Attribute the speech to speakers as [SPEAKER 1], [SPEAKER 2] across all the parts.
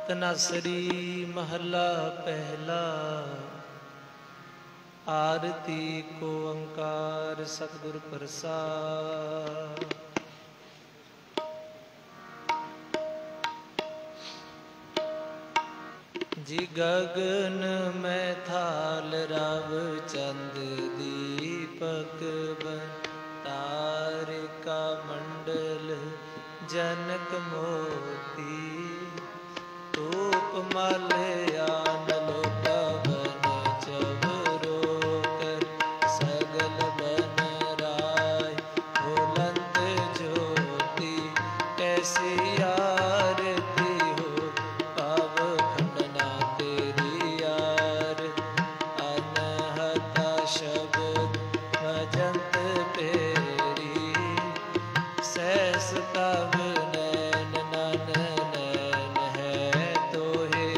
[SPEAKER 1] तनासरी महला पहला। आरती को ओंकार सतगुर प्रसाद। जी गगन में थाल राव चंद दीपक बन तारिका मंडल जनक मोती धूप माल्यान लोकवन चवरो कर सगल बन राय बुलंद ज्योति कैसी आरती हो पाव खंडना तेरी यार अनहता शब्द भजंत पेरी सहस तब नैन नन नैन है तोहे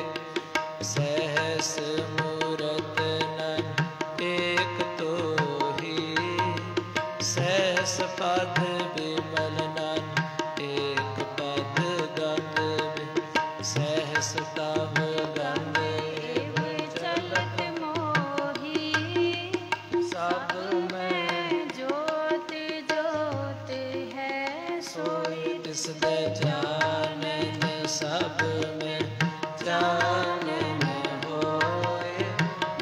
[SPEAKER 1] सहस मूरत नन एक तो ही सहस पद विमल नन एक पद गंध सहस तब गंध
[SPEAKER 2] चलत मोही
[SPEAKER 1] सब में
[SPEAKER 2] ज्योत ज्योत है सोई
[SPEAKER 1] तिस जानन सब में जानन होए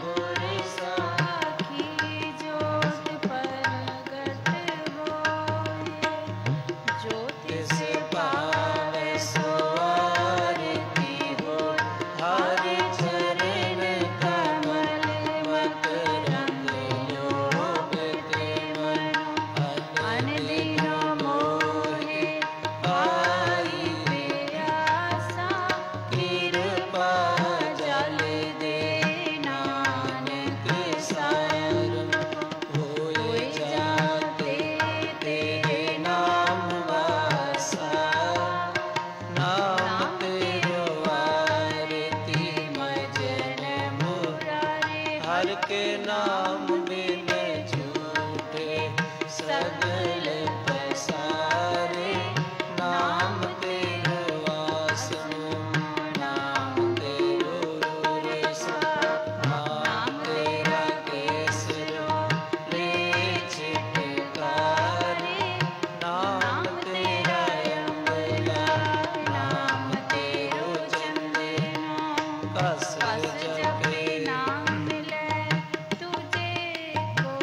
[SPEAKER 1] गुर
[SPEAKER 2] साखी ज्योत प्रगट होए ज्योति
[SPEAKER 1] तिस
[SPEAKER 2] से
[SPEAKER 1] पावे सो आरती हो हर चरण कमल मकरंद लोभते मनो
[SPEAKER 2] अनदिन मोहे आई प्यासा
[SPEAKER 1] कृपा जल दे नानक सार होए जाते तेरे नाम वासा नाम तेरो आरती मजन मुरारे हर के नाम बिन झूठे सगल पसारे नाम तेरो आसनो नाम तेरो रेसा नाम तेरा केसरो ले छिटकारे नाम तेरा अमला नाम तेरो चंदना कस
[SPEAKER 2] बस जपे
[SPEAKER 1] जपे
[SPEAKER 2] नाम ले तुझे को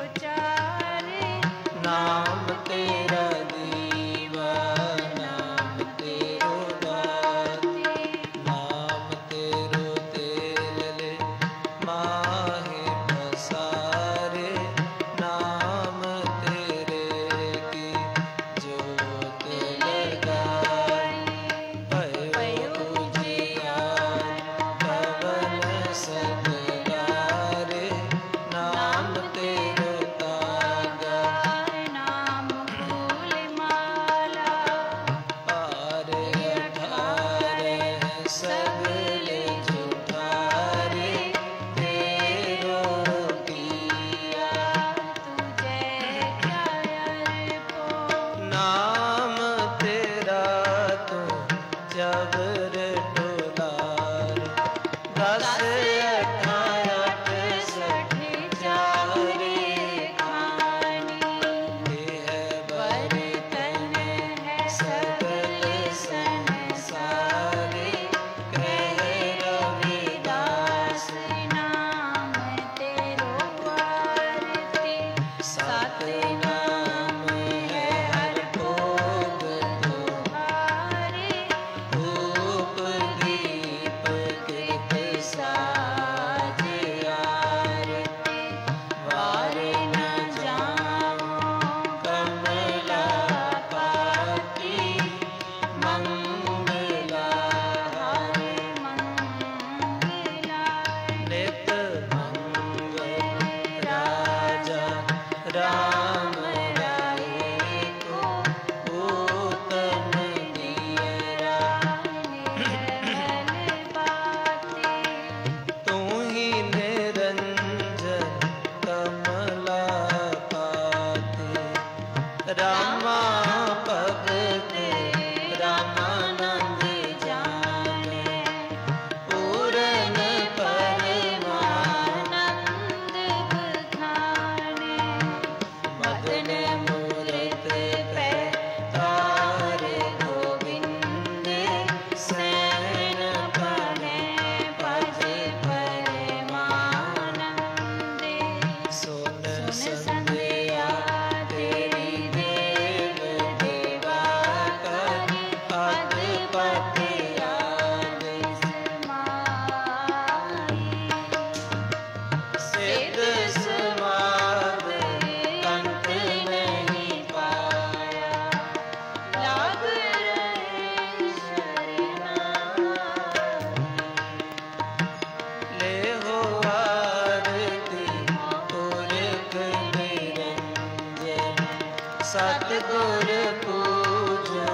[SPEAKER 1] सतगुर पूजो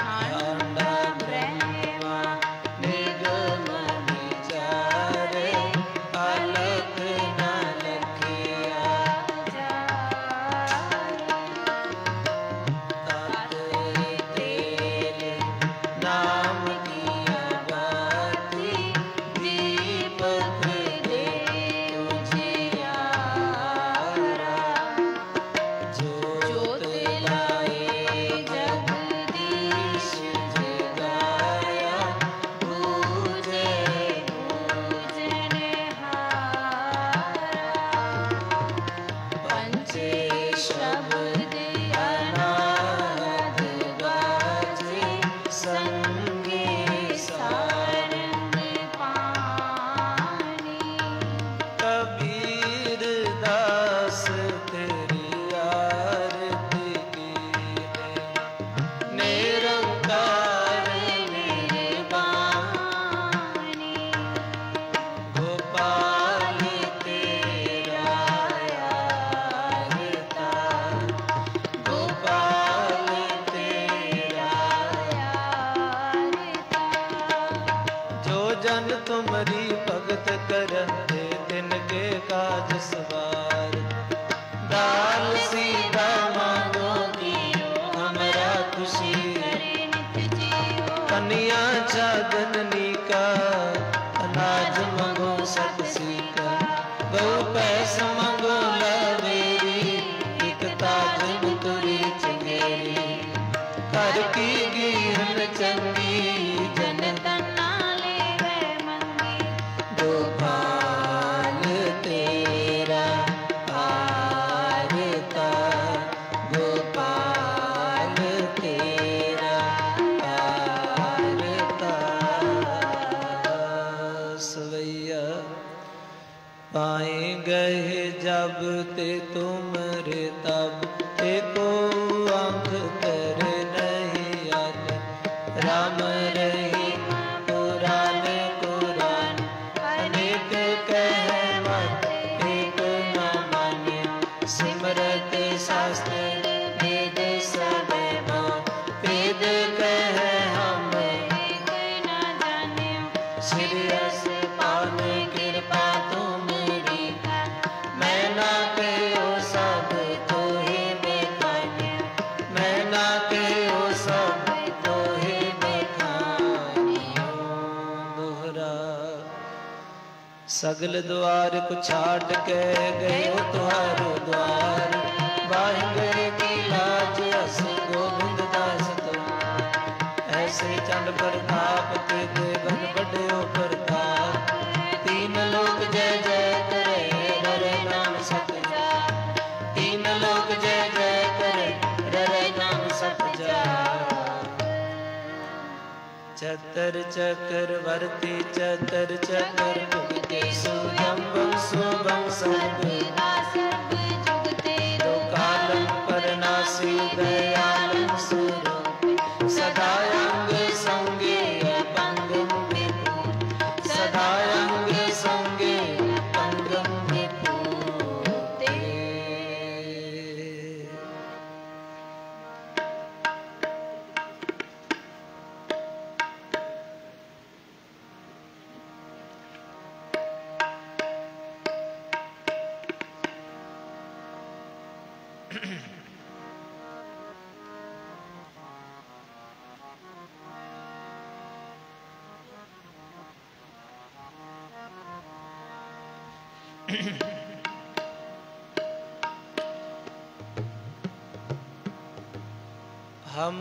[SPEAKER 1] आंडा ब्रह्मा निगम विचारे अलख न लखिया तत तेल नाम दिया बाती दीपक दे उजियारा जोत लाए जगदीश जगाया पूजे पंचे शब्द अनाद बाजे संगे सारंग पानी कबीर दास तेरी आरती की निरंकार निर्वाणी गोपाल तेरा आरता गोपाल तेरा जो जन तुमरी भगत करते तिनके काज सवार दाल सीधा मांगो दियो हमरा खुशी कन्या चादनी का अनाज मंगो सकसी का गौ पैस मंगो लवेरी एक ताज तुरी चंगेरी कर की गिरन चंगी जन गोपाल तेरा आरता गोपाल तेरा आरता सवैया पाए गए जब ते तुमरे तब एको आंख कर नहीं आने राम रही कुरान कुरान अनेक कह मत एक न माने सिमरत शास्त्र वेद सब वेद कह हम श्रेयस पान कृपा तुमरी मैं ना कहो सब तो ही बेखाने मैं ना कहो सब तो ही बेखाने दोहरा सगल द्वार को छाट के गयो तुम्हारो द्वार बाहि गए की लाज अस गोविंद दास तुम ऐसे चंड प्रताप के देवन बड़े प्रताप तीन लोक जय जय करे रे नाम सत जा तीन लोक जय जय करे रे नाम सत जा चतर चक्रवर्ती चतर चक्र मुक्ति सुदम्बम शुभम सब दो कालम परनासी दयालम स्वरूप सदा अंग संगे पंगम विभूत सदा अंग संगे पंगम विभूते हम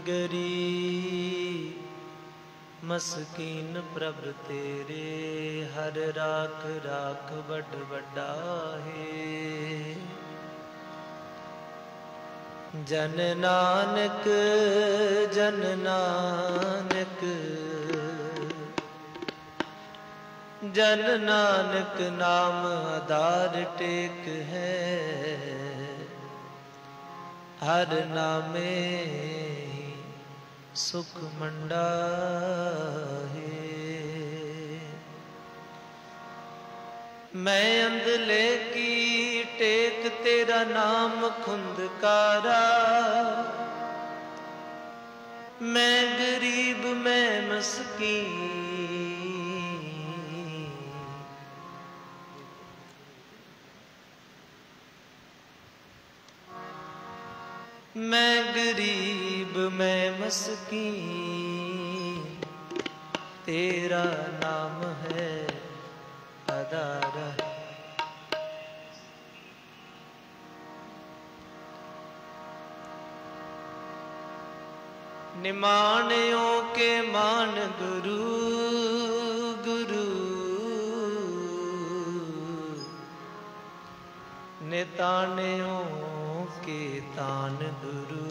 [SPEAKER 1] गरीब मस्कीन प्रभ तेरे हर राख राख बड़ बड़ा है जन नानक जन नानक नाम आधार टेक है हर नामे सुख मंडा है मैं अंधले की टेक तेरा नाम खुंदकारा, मैं गरीब मैं मस्कीन, मैं गरीब मैं मस्कीन, तेरा नाम है अदारा। निमाणियों के मान गुरु गुरु, निताणियों के तान गुरु,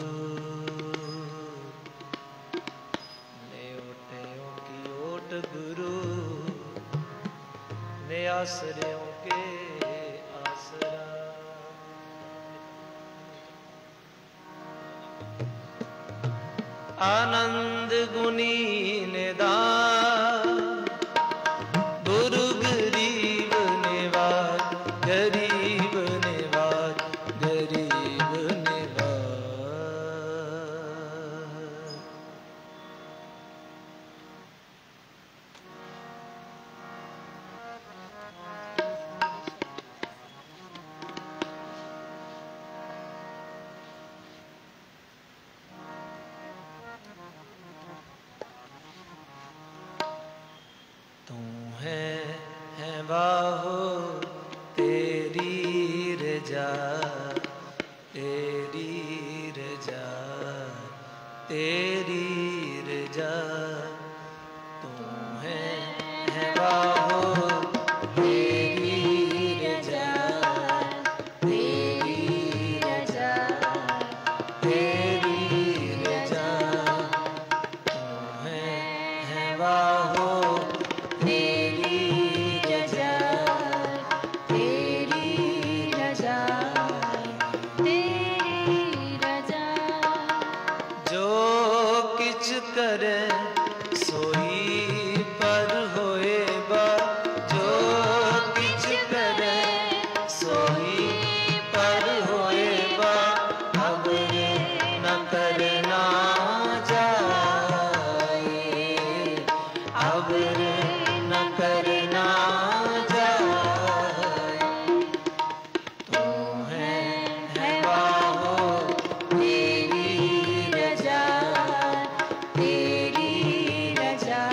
[SPEAKER 1] नेओटियों की ओट गुरु, ने आसरियों के आसरा। आनंद गुनी निदान, गुरु गरीब निवाज, गरीब निवाज, गरीब निवाज। तू है बाहो तेरी रजा, तेरी रजा, तेरी रजा। तू है बाहो तेरी रजा, तेरी रजा, तेरी रजा। तू है बाहो
[SPEAKER 2] तेरी रजा, तेरी रजा, तेरी रजा।
[SPEAKER 1] जो किछ करे सोई पर होए बा, जो किछ करे सोई पर होए बा। अबर न करना जाए, अबर न करना जाए। तू है बाहो
[SPEAKER 2] तेरी रजा, तेरी रजा,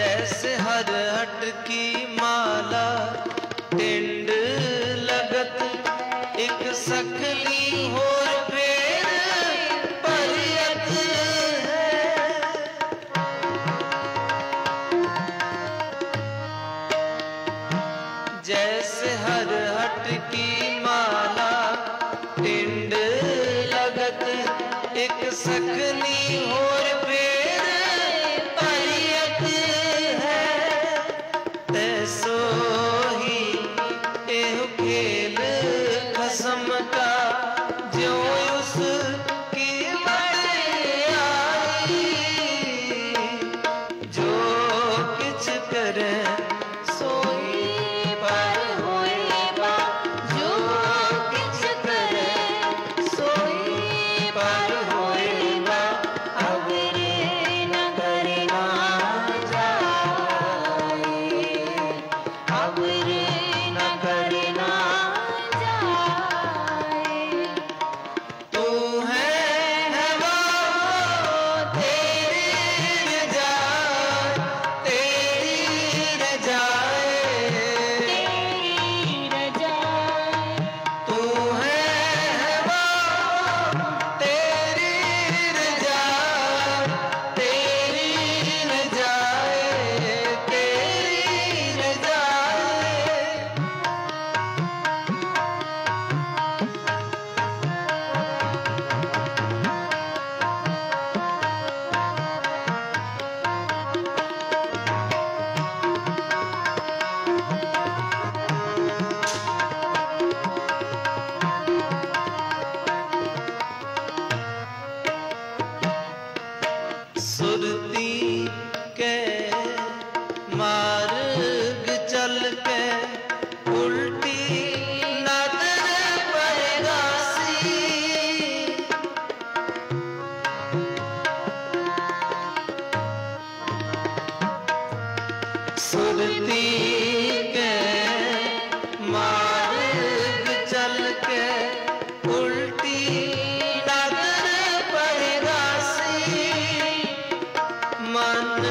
[SPEAKER 1] जैसे हर हट की माला टिंड लगत एक सखली होर फेर परियत है। जैसे हर हट की माला टिंड लगत एक सखनी होर फेर परियत है। तैसो ही एह खेल खसम का जो उस की आई जो किछ करे सोई पर होए बा जो किछ करे सोई पर होए बा अवरे न करे ना जाए अवरे न करे ना जाए। तू है वो तेरी रजाए तेरी रजाए
[SPEAKER 2] तेरी रजाए
[SPEAKER 1] तू है वो तेरी रजाए तेरी रजाए तेरी रजाए। सुरती के मार्ग चल के उल्टी नजर बरगासी सुरती के मार्ग चल के उल्टी नजर बरगासी मन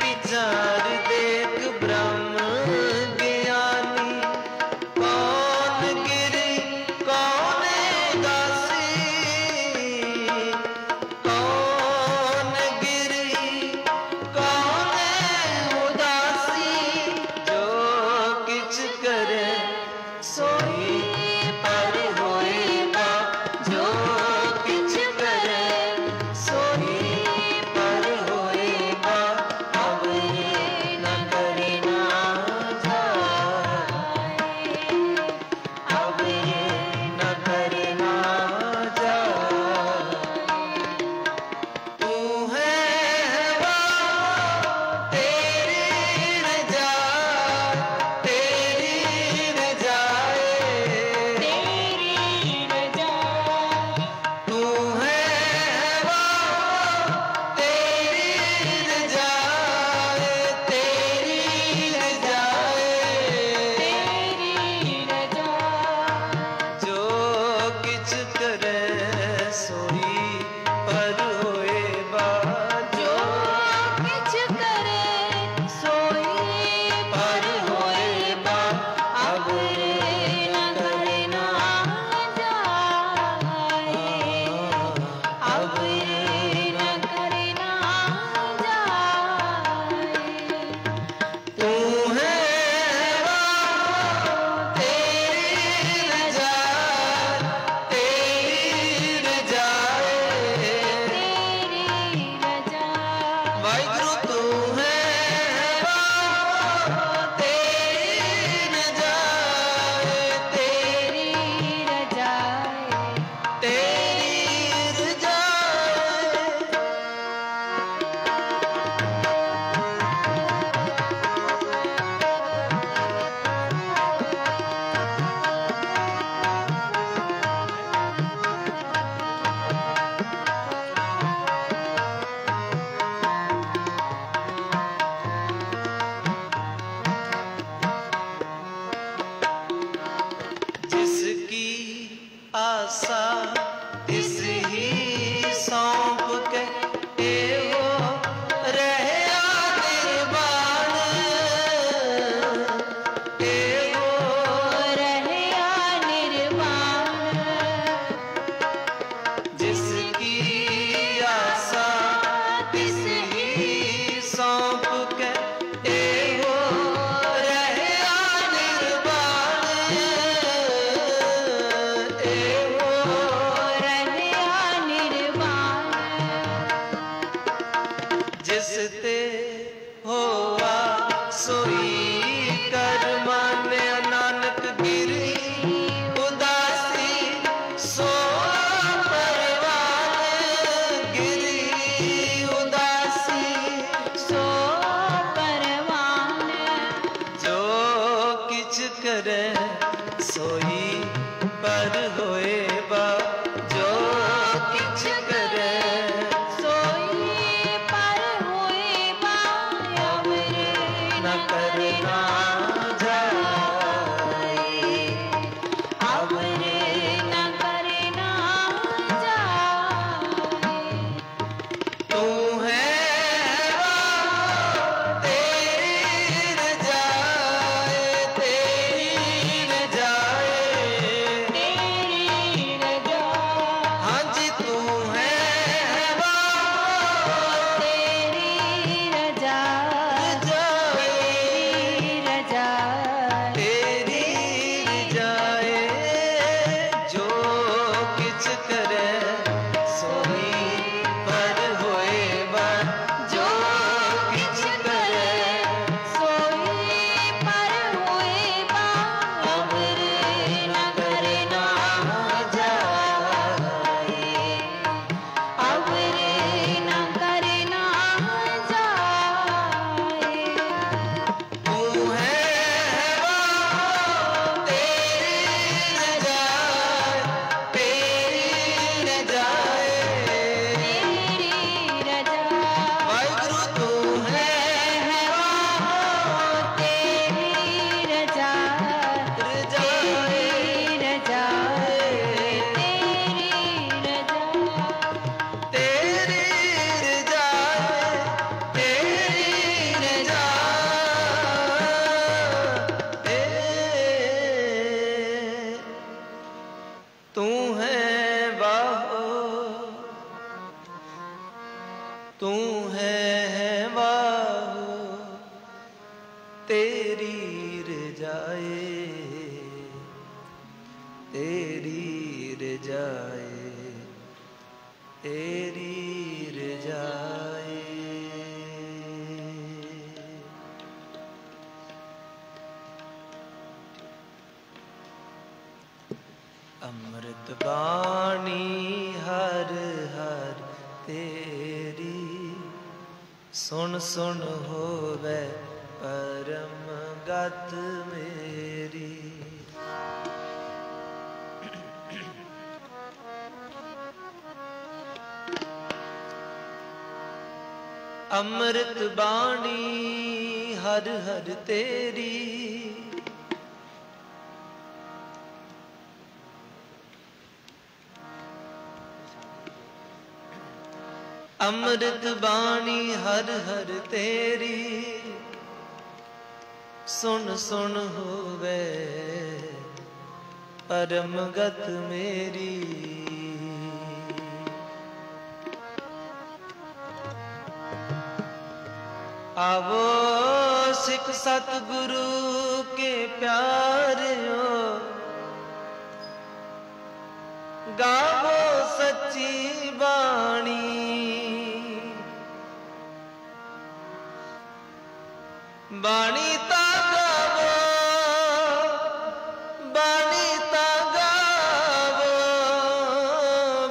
[SPEAKER 1] विचार देख ब्रह्म ज्ञानी कौन गिरी कौन दासी कौन गिरी कौन उदासी सोई कर मान्या नानक गिरी उदासी सो परवान गिरी उदासी
[SPEAKER 2] सो परवान
[SPEAKER 1] जो किछ करे सोई पर होए बा जो किछ करे
[SPEAKER 2] सोई पर होए बा अवर
[SPEAKER 1] न करना जाए
[SPEAKER 2] अवर न करना जाए
[SPEAKER 1] तू है तेरी रजाए तेरी रजाए
[SPEAKER 2] तेरी रजा
[SPEAKER 1] हाँ जी तू है
[SPEAKER 2] तेरी रजा
[SPEAKER 1] रजाए
[SPEAKER 2] तेरी रजा
[SPEAKER 1] तेरी रजाए जो किछ करे सोई पर होए बा जो किछ करे
[SPEAKER 2] सोई पर होए बा अवर न करना जाए अवर न करना जाए
[SPEAKER 1] तू है तेरी रजाए तेरी रजाए
[SPEAKER 2] तेरी रजा
[SPEAKER 1] वाहिगुरु तू है
[SPEAKER 2] तेरी रजा
[SPEAKER 1] रजाए
[SPEAKER 2] तेरी रजा तेरी रजा
[SPEAKER 1] तेरी रजाए तेरी रजा तू है बाहो तू है बाहो तेरी रजाए तेरी रजाए तेरी रजाए अमृत बाणी हर हर तेरी सुन सुन होवे परम गत मेरी अमृत बाणी हर हर तेरी अमृत बाणी हर हर तेरी सुन सुन होवे परम गत मेरी आवो सिख सतगुरु के प्यारियो गावो सच्ची बाणी बाणी ता गावो बाणी ता गावो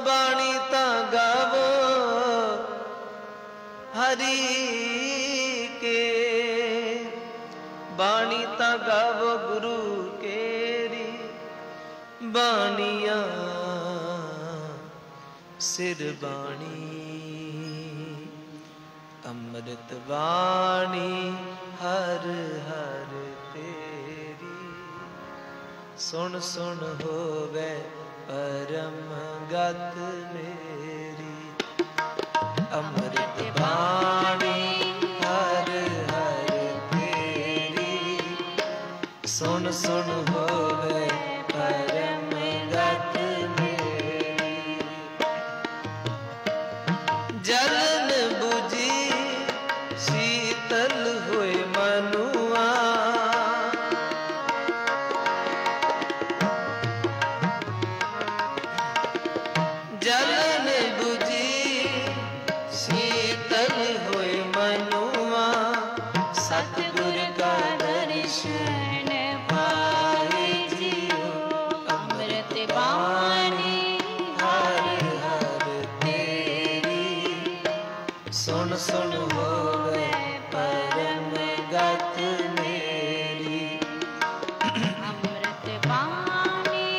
[SPEAKER 1] बाणी ता गावो हरि के बाणी ता गावो गुरु केरी बाणिया सिर बाणी अमृत बाणी हर हर तेरी सुन सुन होवे परम गत मेरी अमृत बाणी हर हर तेरी सुन सुन होवे परम गत मेरी जलन बुझी शीतल हुए मनुआ जलन बुझी शीतल हुए मनुआ सतगुर का गत मेरी।
[SPEAKER 2] अमृत बानी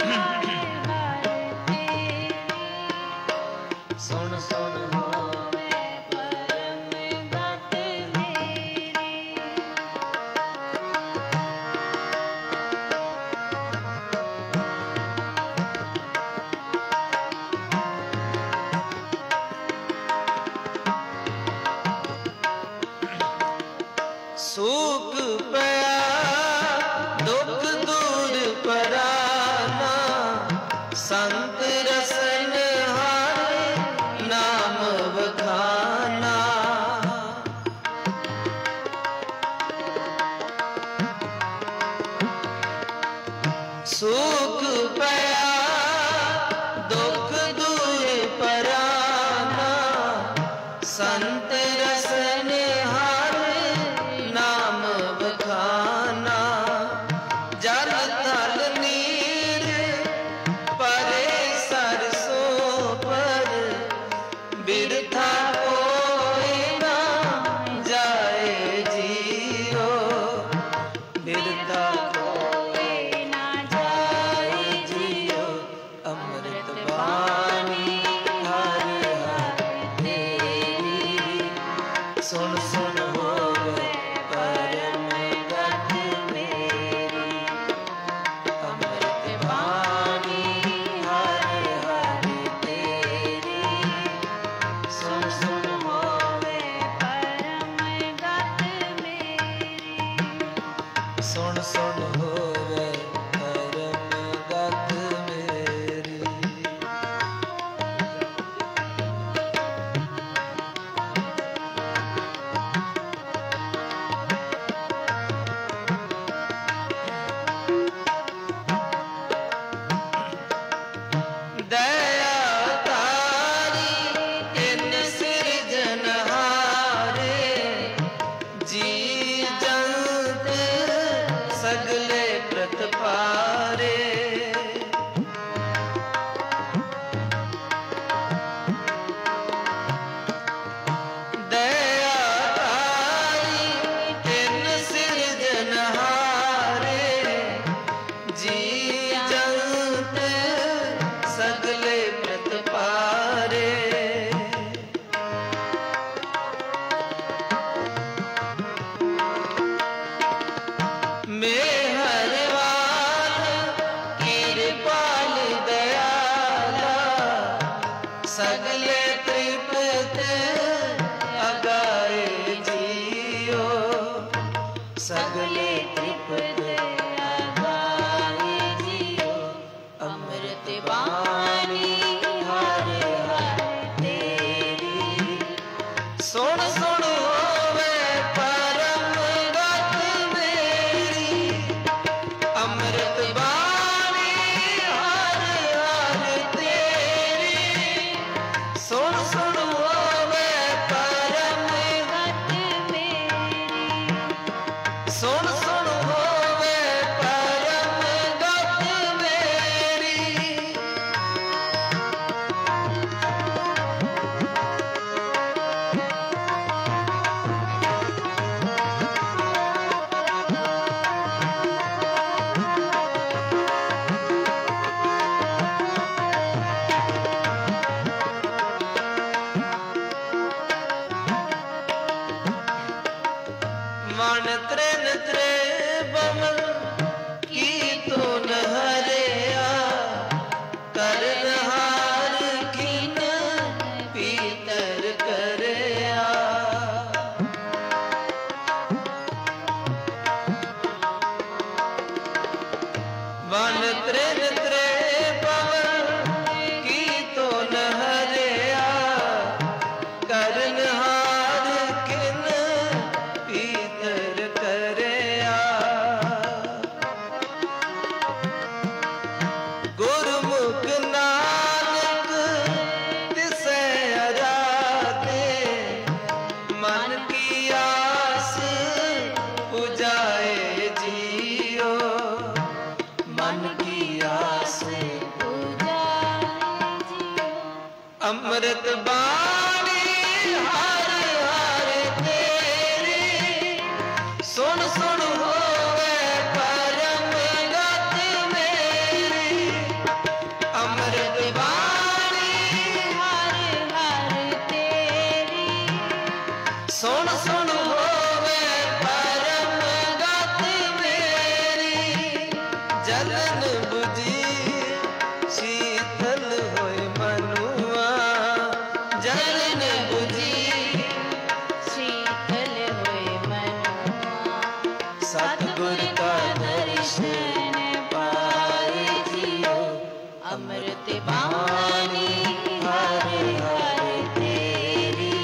[SPEAKER 2] हर हर तेरी,
[SPEAKER 1] सुन सुन
[SPEAKER 2] होवे परम गत मेरी।
[SPEAKER 1] सूख पया दुख दूर पराना, संत रसन हार नाम बखाना। सूख पया दुख दूर पराना, संत रसन हार नाम बखाना। जल थल नीर परे सरसों पर, बिरथा कोई ना जाए जियो, बिरथा
[SPEAKER 2] कोई ना जाए जियो,
[SPEAKER 1] अमृत बानी हर हर तेरी। सुन सुन होवे परम गत मेरी। अमृत बानी हर हर तेरी। सुन सुन
[SPEAKER 2] होवे परम गत मेरी।
[SPEAKER 1] सुन सुन होवे परम गत मेरी। दया तारी इन सिरजनहारे, जी जंत सगले प्रतपारे। दया तारी इन सिरजनहारे, जी जंत सगले प्रतपारे। मेहरबान कृपाल दयाला, सगले तृप्त अगाए जियो, सगले तृप्त
[SPEAKER 2] अगाए जियो। अमृत बानी हर हर तेरी।
[SPEAKER 1] सुन सुन होवे परम गत मेरी। अमृत बानी हर हर तेरी। सुन सुन होवे परम
[SPEAKER 2] गत मेरी।
[SPEAKER 1] सुन सुन होवे परम गत मेरी। मन त्रेन त्रे बमन की तून हरिया, करन हार खिन पीतर करया। वन त्रेन त्रे बमन की तून हरिया, करन हार खिन पीतर करया। गुरमुख नानक तिसै अराधे, मन की आस पुजाए जियो, मन की आस
[SPEAKER 2] पुजाए जियो।
[SPEAKER 1] अमृत बाणी हर हर तेरी। सुन सुन होवे परम गत मेरी, अमृत बाणी
[SPEAKER 2] हर हर तेरी।
[SPEAKER 1] सुन सुन होवे परम गत मेरी, जलन बुझी शीतल होए मनुआ, जलन बुझी
[SPEAKER 2] शीतल होए मनुआ।
[SPEAKER 1] सतगुर का दर्शन पाए जियो,
[SPEAKER 2] अमृत बाणी हर हर तेरी।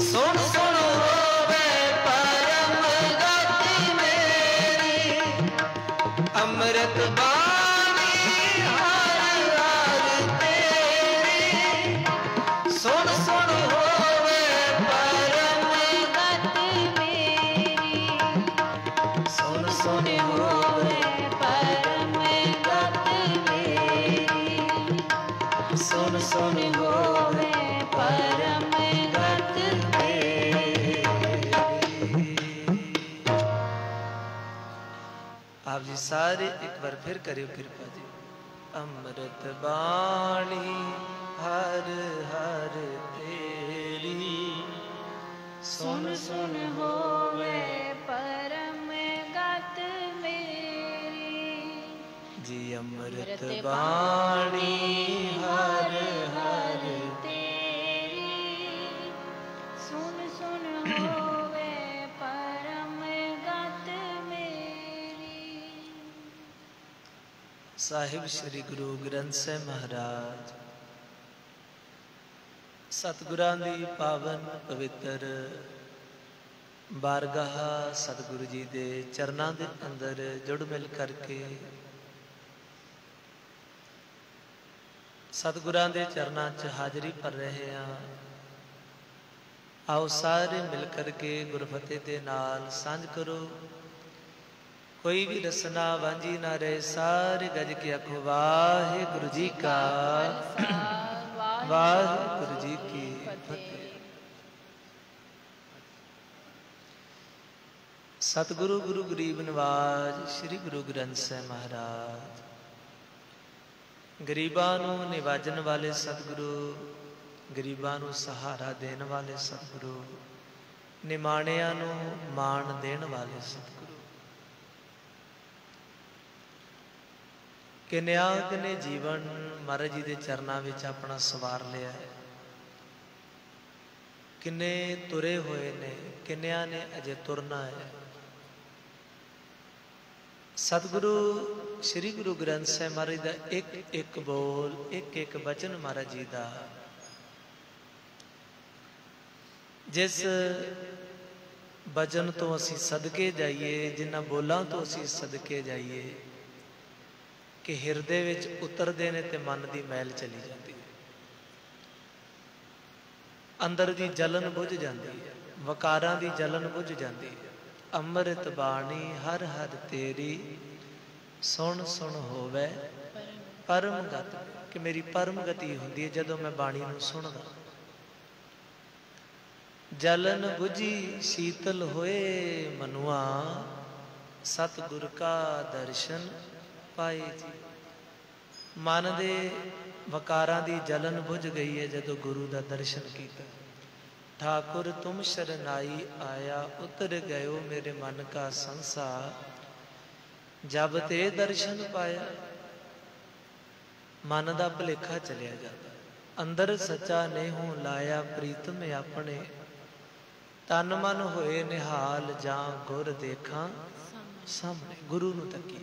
[SPEAKER 1] सुन सुन होवे परम गत मेरी, अमृत बाणी हर हर तेरी। सुन सुन होवे परम
[SPEAKER 2] गत मेरी।
[SPEAKER 1] सुन सुन
[SPEAKER 2] सुन होवे परम गत मेरी।
[SPEAKER 1] सुन
[SPEAKER 2] सुन होवे परम गत मेरी।
[SPEAKER 1] आप जी सारे एक बार फिर करियो कृपा जी। अमृत बाणी हर हर तेरी,
[SPEAKER 2] सुन सुन होवे परम गत मेरी।
[SPEAKER 1] जी अमृत
[SPEAKER 2] अमृत
[SPEAKER 1] बाणी हर हर
[SPEAKER 2] हर तेरी। सुन सुन होवे परम गत मेरी।
[SPEAKER 1] साहिब श्री गुरु ग्रंथ ਸਾਹਿਬ महाराज सतगुरां दी पावन पवित्र बारगाह सतगुरु जी दे चरनां दे अंदर जुड़ मिल करके सतगुरां दे चरनां च हाजरी भर रहे हैं। आओ सारे मिल करके गुरफतेह दे नाल सांझ करो। कोई भी रसना वांझी ना रहे। सारे गज के आखो वाहिगुरु जी का वाहिगुरु जी की फतेह। सतगुरु गुरु गरीब नवाज श्री गुरु ग्रंथ ਸਾਹਿਬ महाराज गरीबां नूं निवाजन वाले सतगुरु, गरीबां नूं सहारा देने वाले सतगुरु, निमाणियां नूं माण देण वाले सतगुरु। किन्या किने जीवन महाराज जी दे चरनां विच अपना सवार लिया है। किन्ने तुरे होए ने, किन्नियां ने अजे तुरना है। सतगुरु श्री गुरु ग्रंथ ਸਾਹਿਬ महाराज दा एक एक बोल, एक एक वचन महाराज जी दा जिस वचन तो असी सदके जाइए, जिन्हां बोलां तो असी सदके जाइए कि हिरदे विच उतरदे ने ते मन दी मैल चली जाती है, अंदर दी जलन बुझ जाती है, वकारां दी जलन बुझ जाती है। अमृत बाणी हर हर तेरी, सुन सुन होवे परम गत। कि मेरी परम गति हुंदी है जदों मैं बाणी नूं सुणदा। जलन बुझी शीतल होए मनुआ, सतगुर का दर्शन पाए जी। मन दे वकारां दी जलन बुझ गई है जदों गुरु दा दर्शन कीता। ठाकुर तुम शरनाई आया, उतर गयो मेरे मन का संसार। जब ते दर्शन पाया, मन दा भुलेखा चलिया जाता। अंदर सच्चा नेहू लाया, प्रीतम अपने तन मन होए निहाल। जां गुर देखा सामने, गुरु नूं तकी।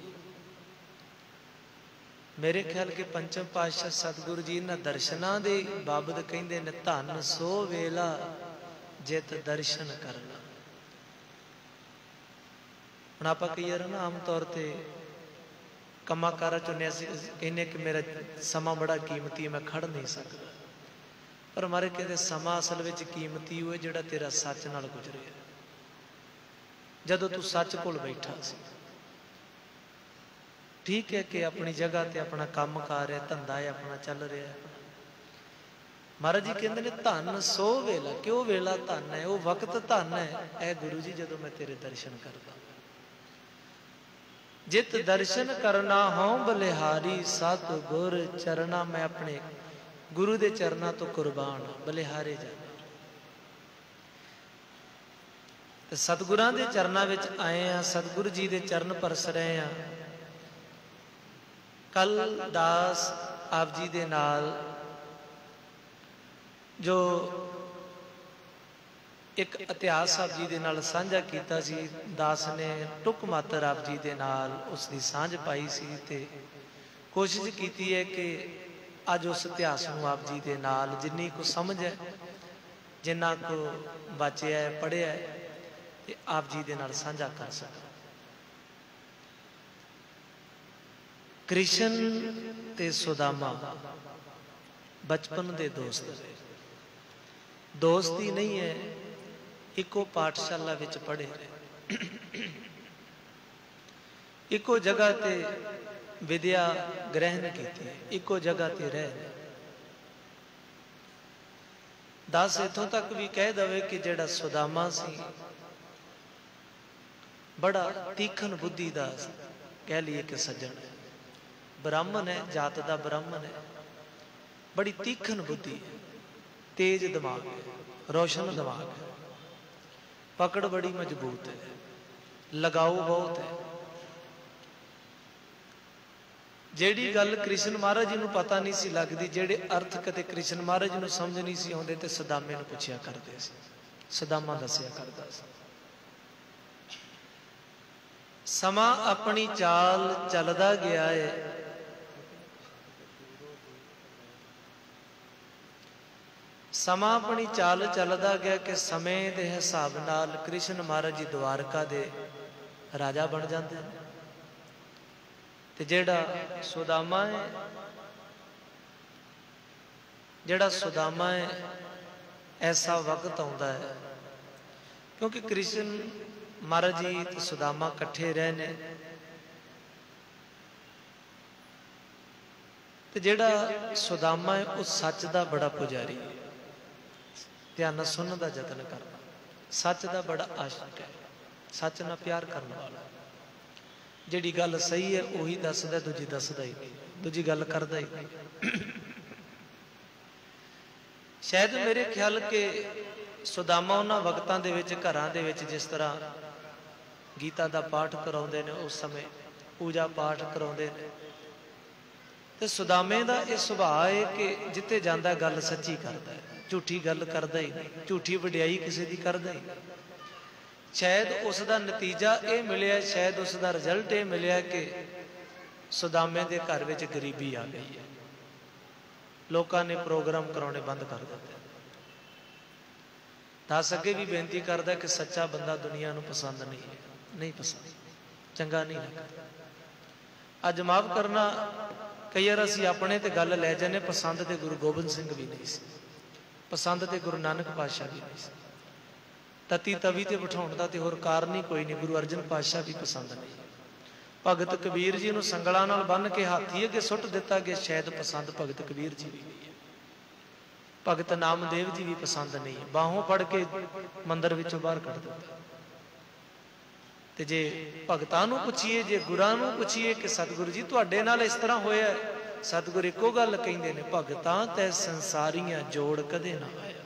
[SPEAKER 1] मेरे ख्याल के पंचम पातशाह सतगुरु जी इन्हां दर्शनां दे बाबत कहिंदे ने, धन सो वेला जित दर्शन करना। हुण आपां कई वार ना आम तौर ते कम्मां कारां चों कहने कि मेरा समा बड़ा कीमती है, मैं खड़ नहीं सकता। पर मारे कहते समा असल विच कीमती होए जिहड़ा तेरा सच नाल गुजरे। जदों तू सच कोल बैठा सी, ठीक है कि अपनी जगह ते अपना काम कार है, धंधा है, अपना चल रहा है, महाराज जी कहते ने धन सो वेला, कि वो वेला धन है, वो वक्त धन है ऐ गुरु जी जदों मैं तेरे दर्शन करदा। जित दर्शन करना हो बलिहारी, सत गुर चरना, मैं अपने गुरु दे चरना तो कुर्बान बलिहारे जाना। ते सतगुरां दे चरना विच आए हैं, सतगुरु जी दे चरण परस रहे हैं। कल दास आप जी दे नाल जो एक इतिहास आप जी दे नाल साझा कीता सी, दास ने टुक मात्र आप जी दे नाल उसकी सांझ पाई सी ते कोशिश की है कि अज उस इतिहास नूं आप जी दे नाल जिन्नी को समझ है, जिन्ना को बचिया है, पढ़िया है, ते आप जी दे नाल साझा कर सकां। कृष्ण ते सुदामा बचपन दे दोस्त रहे। दोस्ती नहीं है, इको पाठशाला विच पढ़े रहे, इको जगह ते विद्या ग्रहण की, इको जगह ते रहे। दास इथों तक भी कह दवे कि जेड़ा सुदामा सी बड़ा तीखन बुद्धि दा कह लीए कि सज्जन है, ब्राह्मण है, जात दा ब्राह्मण है, बड़ी तीखन बुद्धि है, तेज दिमाग है, रोशन दिमाग है, पकड़ बड़ी मजबूत है, लगाव बहुत है। जेड़ी गल कृष्ण महाराज जी नूं पता नहीं सी लगदी, जेड़े अर्थ कदे कृष्ण महाराज जी नूं समझ नहीं सी आउंदे ते सदामे नूं पुछिया करदे सी, सदामा दसिया करदा सी। समा अपनी चाल चलदा गया है, समा अपनी चाल चलदा गया कि समय के हिसाब नाल कृष्ण महाराज जी द्वारका दे राजा बन जाते हैं। ते जेड़ा सुदामा है, जेड़ा सुदामा है, ऐसा वक्त आउंदा है क्योंकि कृष्ण महाराज जी ते सुदामा कट्ठे रहे ने, ते जेड़ा सुदामा है उस सच दा बड़ा पुजारी है, ध्यान सुनने का जतन करना, सच का बड़ा आशिक है, सच ना प्यार करने वाला, जिहड़ी गल सही है उही दसदा, दूजी दसदा ही नहीं, दूजी गल करदा ही नहीं। शायद मेरे ख्याल के सुदामा उन्हां वक्तां दे विच घरां दे विच जिस तरह गीता का पाठ कराउंदे ने, उस समय पूजा पाठ कराउंदे ने, ते सुदामे दा इह सुभाअ है कि जिथे जांदा गल सच्ची करदा है, झूठी गल करदा ही नहीं, झूठी वडियाई किसी की करदा ही नहीं। शायद उसका नतीजा ये मिलिया, शायद उसका रिजल्ट ये मिलिया कि सुदामे के घर में गरीबी आ गई है, लोगों ने प्रोग्राम कराने बंद कर दिते। दस अगे भी बेनती करता कि सच्चा बंदा दुनिया को पसंद नहीं है, नहीं पसंद, चंगा नहीं लगता। अज माफ करना, कई बार असीं अपने ते गल लै जाने, पसंद ते गुरु गोबिंद सिंह भी नहीं सी, पसंद ते गुरु नानक पातशाह भी नहीं सी, तती तवी ते बिठाउण दा ते होर कारण ही कोई नहीं, गुरु अर्जन पातशाह भी पसंद नहीं। भगत कबीर जी नूं संगलां नाल बन के हाथी अगे सुट दिता गया, शायद पसंद भगत कबीर जी भी नहीं है, भगत नामदेव जी भी पसंद नहीं है, बाहों फड़ के मंदिर विचों बाहर कढ़ दिता। ते जे भगतां नूं पुछीए, जे गुरां नूं पुछीए कि सतगुरु जी तुहाडे नाल इस तरह होया, सतगुरु इको गल कहिंदे ने, भगतां ते संसारियां जोड़ कदे ना आया।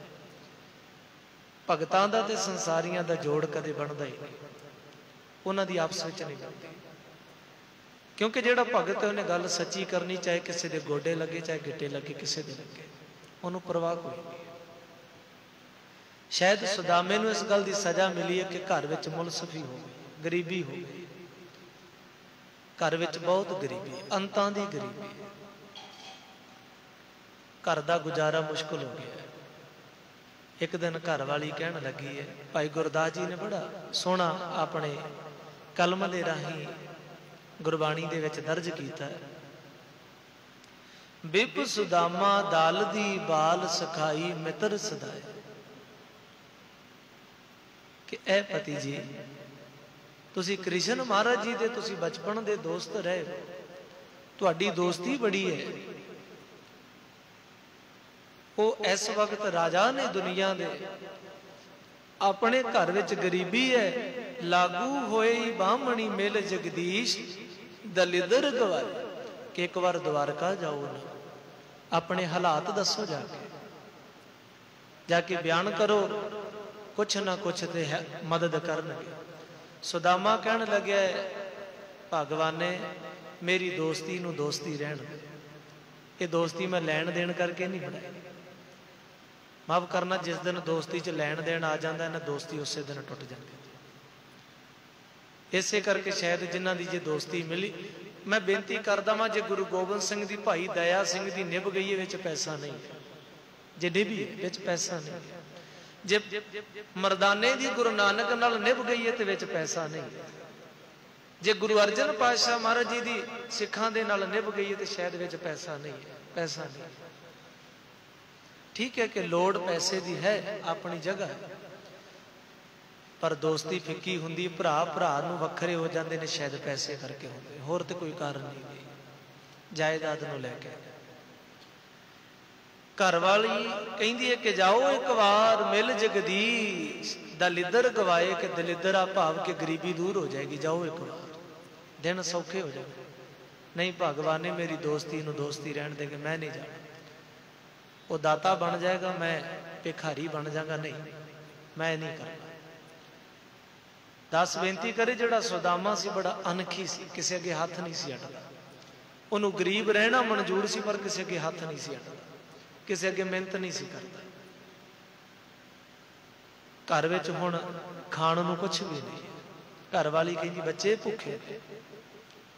[SPEAKER 1] भगतां दा ते संसारियां दा जोड़ कदे बनदा ही नहीं, उन्हां दी आपस विच नहीं बनदी, क्योंकि जिहड़ा भगत है उन्हें गल सच्ची करनी, चाहे किसी दे गोडे लगे, चाहे गिट्टे लगे, किसी दे लगे, उन्होंने परवाह कोई नहीं। शायद सुदामे नूं इस गल की सजा मिली है कि घर विच मुलसफी हो गई, गरीबी हो गई, घर विच बहुत गरीबी, अंतां दी गरीबी, घर दा गुजारा मुश्किल हो गया है। एक दिन घर वाली कहन लगी है, भाई गुरदास जी ने बड़ा सोहना अपने कलम दे राही गुरबाणी दे विच दर्ज कीता है, बिप सुदामा दाल दी बाल सखाई मित्र सदाए, कि ऐ पति जी तुसी कृष्ण महाराज जी दे तुसी बचपन दे दोस्त रहे, तुहाडी दोस्ती बड़ी है, वो इस वक्त राजा ने दुनिया दे, अपने घर विच गरीबी है, लागू होए बामणी मिल जगदीश दलिदर गवाए। कि एक बार द्वारका जाओ ना, अपने हालात दसो, जाके बयान करो, कुछ ना कुछ ते है मदद करनगे। सुदामा कहन लगे, भगवान ने मेरी दोस्ती नूं दोस्ती रहन, ये दोस्ती मैं लैन देन करके नहीं बनाई। माफ करना, जिस दिन दोस्ती च लैन देन आ जाता है ना, दोस्ती उस दिन टुट जाती। इसे करके शायद जिन्हां दी जे दोस्ती मिली, मैं बेनती करदा वां, जे गुरु गोबिंद सिंह दी भाई दया सिंह दी निभ गई है, विच पैसा नहीं है, जे निभी है विच पैसा नहीं है। जे मरदाने दी गुरु नानक नाल निभ गई है तो विच पैसा नहीं है। जे गुरु अर्जन पातशाह महाराज जी दी सिखां दे नाल निभ गई है तो शायद विच पैसा नहीं है, पैसा नहीं। ठीक है कि लोड़ पैसे दी है, अपनी जगह है, पर दोस्ती फिक्की हुंदी, भरा भरा नूं वखरे हो जाते ने, शायद पैसे करके होंदे, होर तो कोई कारण नहीं। जायदाद नूं लैके घर वाली कहती है कि जाओ एक बार मिल जगदीश दलिदर गवाए, कि दलिदरा भाव के गरीबी दूर हो जाएगी, जाओ एक बार दिन सौखे हो जाए। नहीं, भगवान ने मेरी दोस्ती नूं दोस्ती रहन देंगे, मैं नहीं जाना। वो दाता बन जाएगा, मैं भिखारी बन जाऊंगा, नहीं मैं नहीं करना। दस बेनती करे, जिहड़ा सुदामा सी बड़ा अनखी सी, किसी अगे हाथ नहीं सी अटदा, उन्होंने गरीब रहना मंजूर सी, पर किसी अगे हाथ नहीं सी अटदा, किसी अगे मिहनत नहीं सी करता। घर विच हुण खाण नूं कुछ भी नहीं, घर वाली कहती बच्चे भुखे,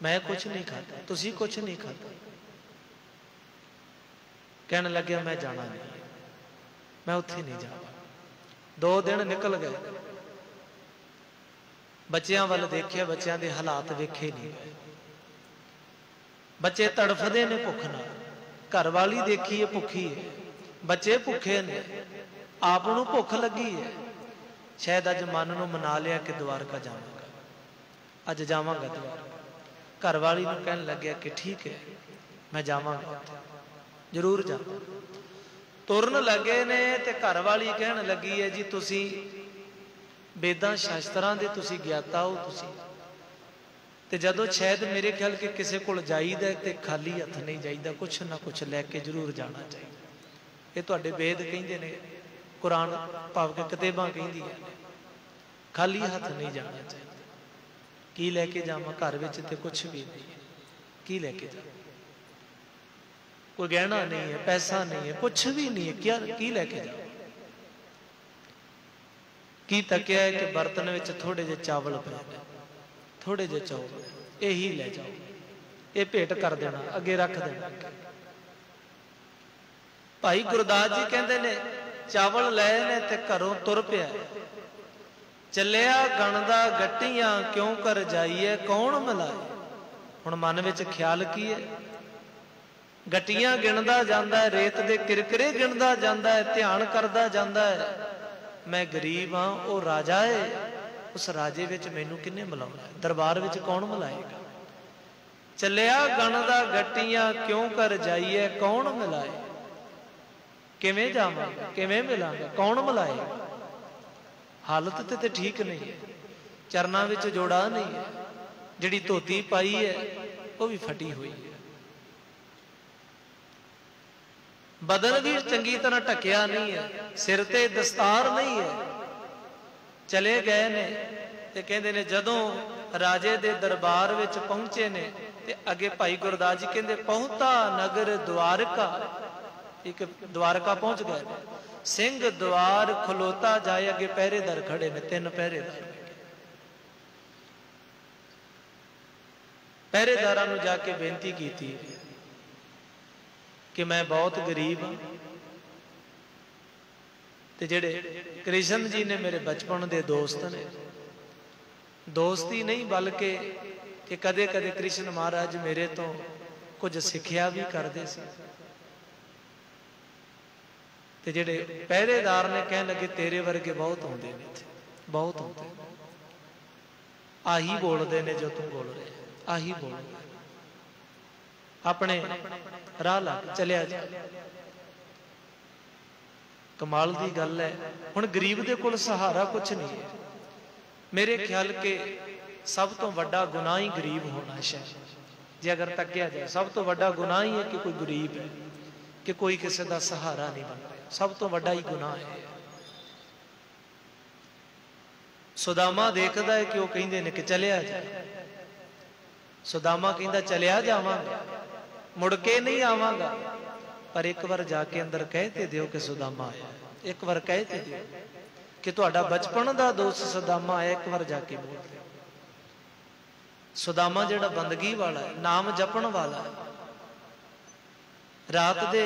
[SPEAKER 1] मैं कुछ नहीं खाता, तुसी कुछ नहीं खाता। कहने लगे मैं जाना नहीं, मैं उत्थे नहीं जावा। 2 दिन निकल गए, बच्चों वाल देखिया, बच्चों के हालात वेखे नहीं गए, बच्चे तड़फदे ने भुख नाल। घर वाली देखी है भुखी है, बच्चे भुखे ने, आप नूं भुख लगी है। शायद अज मन नूं मना लिया कि द्वारका जावांगा, अज जावांगा द्वारका। घर वाली नूं कहन लग्या कि ठीक है मैं जावांगा, जरूर जा। तुरन लगे ने ते घर वाली कहन लगी है जी तुसी वेदां शास्त्रां दे तुसी ज्ञाता हो, तुसी ते जदों शायद मेरे ख्याल कि किसी कोल जाईदा ते खाली हथ नहीं जाईदा, कुछ ना कुछ लैके जरूर जाना चाहिए। ये तुहाडे वेद कहिंदे ने, कुरान भाव के किताबां कहिंदियां ने, खाली हथ नहीं जाना चाहिए। की लैके जावां, घर विच ते कुछ भी नहीं है, की लैके जावां, कोई गहना नहीं है, पैसा नहीं है, कुछ भी नहीं है, क्या की लैके जाओ। की तकिया है कि बर्तन में थोड़े जे चावल पे, थोड़े जे चौल, यही ले जाओ, ये भेंट कर देना, अगे रख देना। भाई गुरदास जी कहते ने चावल ले ने ते घरों तुर पिया, चलिया गणदा गट्टियां क्यों कर जाइए, कौन मिलाए। हुण मन विच ख्याल की है, गट्टियां गिणदा जांदा है, रेत दे किरकिरे गिणदा जांदा है, ध्यान करदा जांदा है, मैं गरीब हाँ, वो राजा है, उस राजे विच मैनू किन्ने मिलाउणा है, दरबार विच कौन मिलाएगा। चलिया गणदा गट्टियां क्यों कर जाइए, कौन मिलाए, किवें जावांगा, किवें मिलांगा, कौन मिलाएगा। हालत ते ठीक नहीं है, चरना विच जोड़ा नहीं है, जिहड़ी धोती पाई है वो भी फटी हुई है, बदन भी चंगी तरह ढकिया नहीं है, सिर ते दस्तार नहीं है। चले गए ने ते कहंदे ने जदों राजे दे दरबार विच पहुंचे ने ते अगे भाई गुरदास जी कहंदे पहुंचा नगर द्वारका, एक द्वारका पहुंच गए, सिंह द्वार खलोता जाए, अगे पहरेदार खड़े ने, 3 पहरेदार। पहरेदारां नूं जाके बेनती की कि मैं बहुत गरीब हाँ, ते जेड़े कृष्ण जी ने मेरे बचपन के दोस्त ने, दोस्ती नहीं बल्कि कि कदे कदे कृष्ण महाराज मेरे तो कुछ सिक्ख्या भी करते सी। ते जेड़े पहरेदार ने कहन लगे तेरे वर्गे बहुत आउंदे ने, बहुत आउंदे, आही बोलते ने जो तू बोल रहे, आही बोल, अपने राह ला चलिया जा। कमाल की गल है। हुण गरीब दे कोल सहारा कुछ नहीं है। मेरे ख्याल के सब तो वड्डा गुनाह ही गरीब होना शायद, जे अगर तकिया जाए सब तो वड्डा गुनाह ही है कि कोई गरीब है, कि कोई किसी का सहारा नहीं बन रहा। सब तो वड्डा ही गुनाह है। सुदामा देखदा है कि वह कहंदे ने कि चलिया जाए। सुदामा कहंदा चलिया जावांगा, मुड़ के नहीं आवांगा, पर एक बार जाके अंदर कहते दियो कि सुदामा आया। एक बार कहते दियो कि तुहाडा बचपन का दोस्त सुदामा आया, एक बार जाके बोल दे। सुदामा जिहड़ा बंदगी वाला है, नाम जपण वाला है, रात दे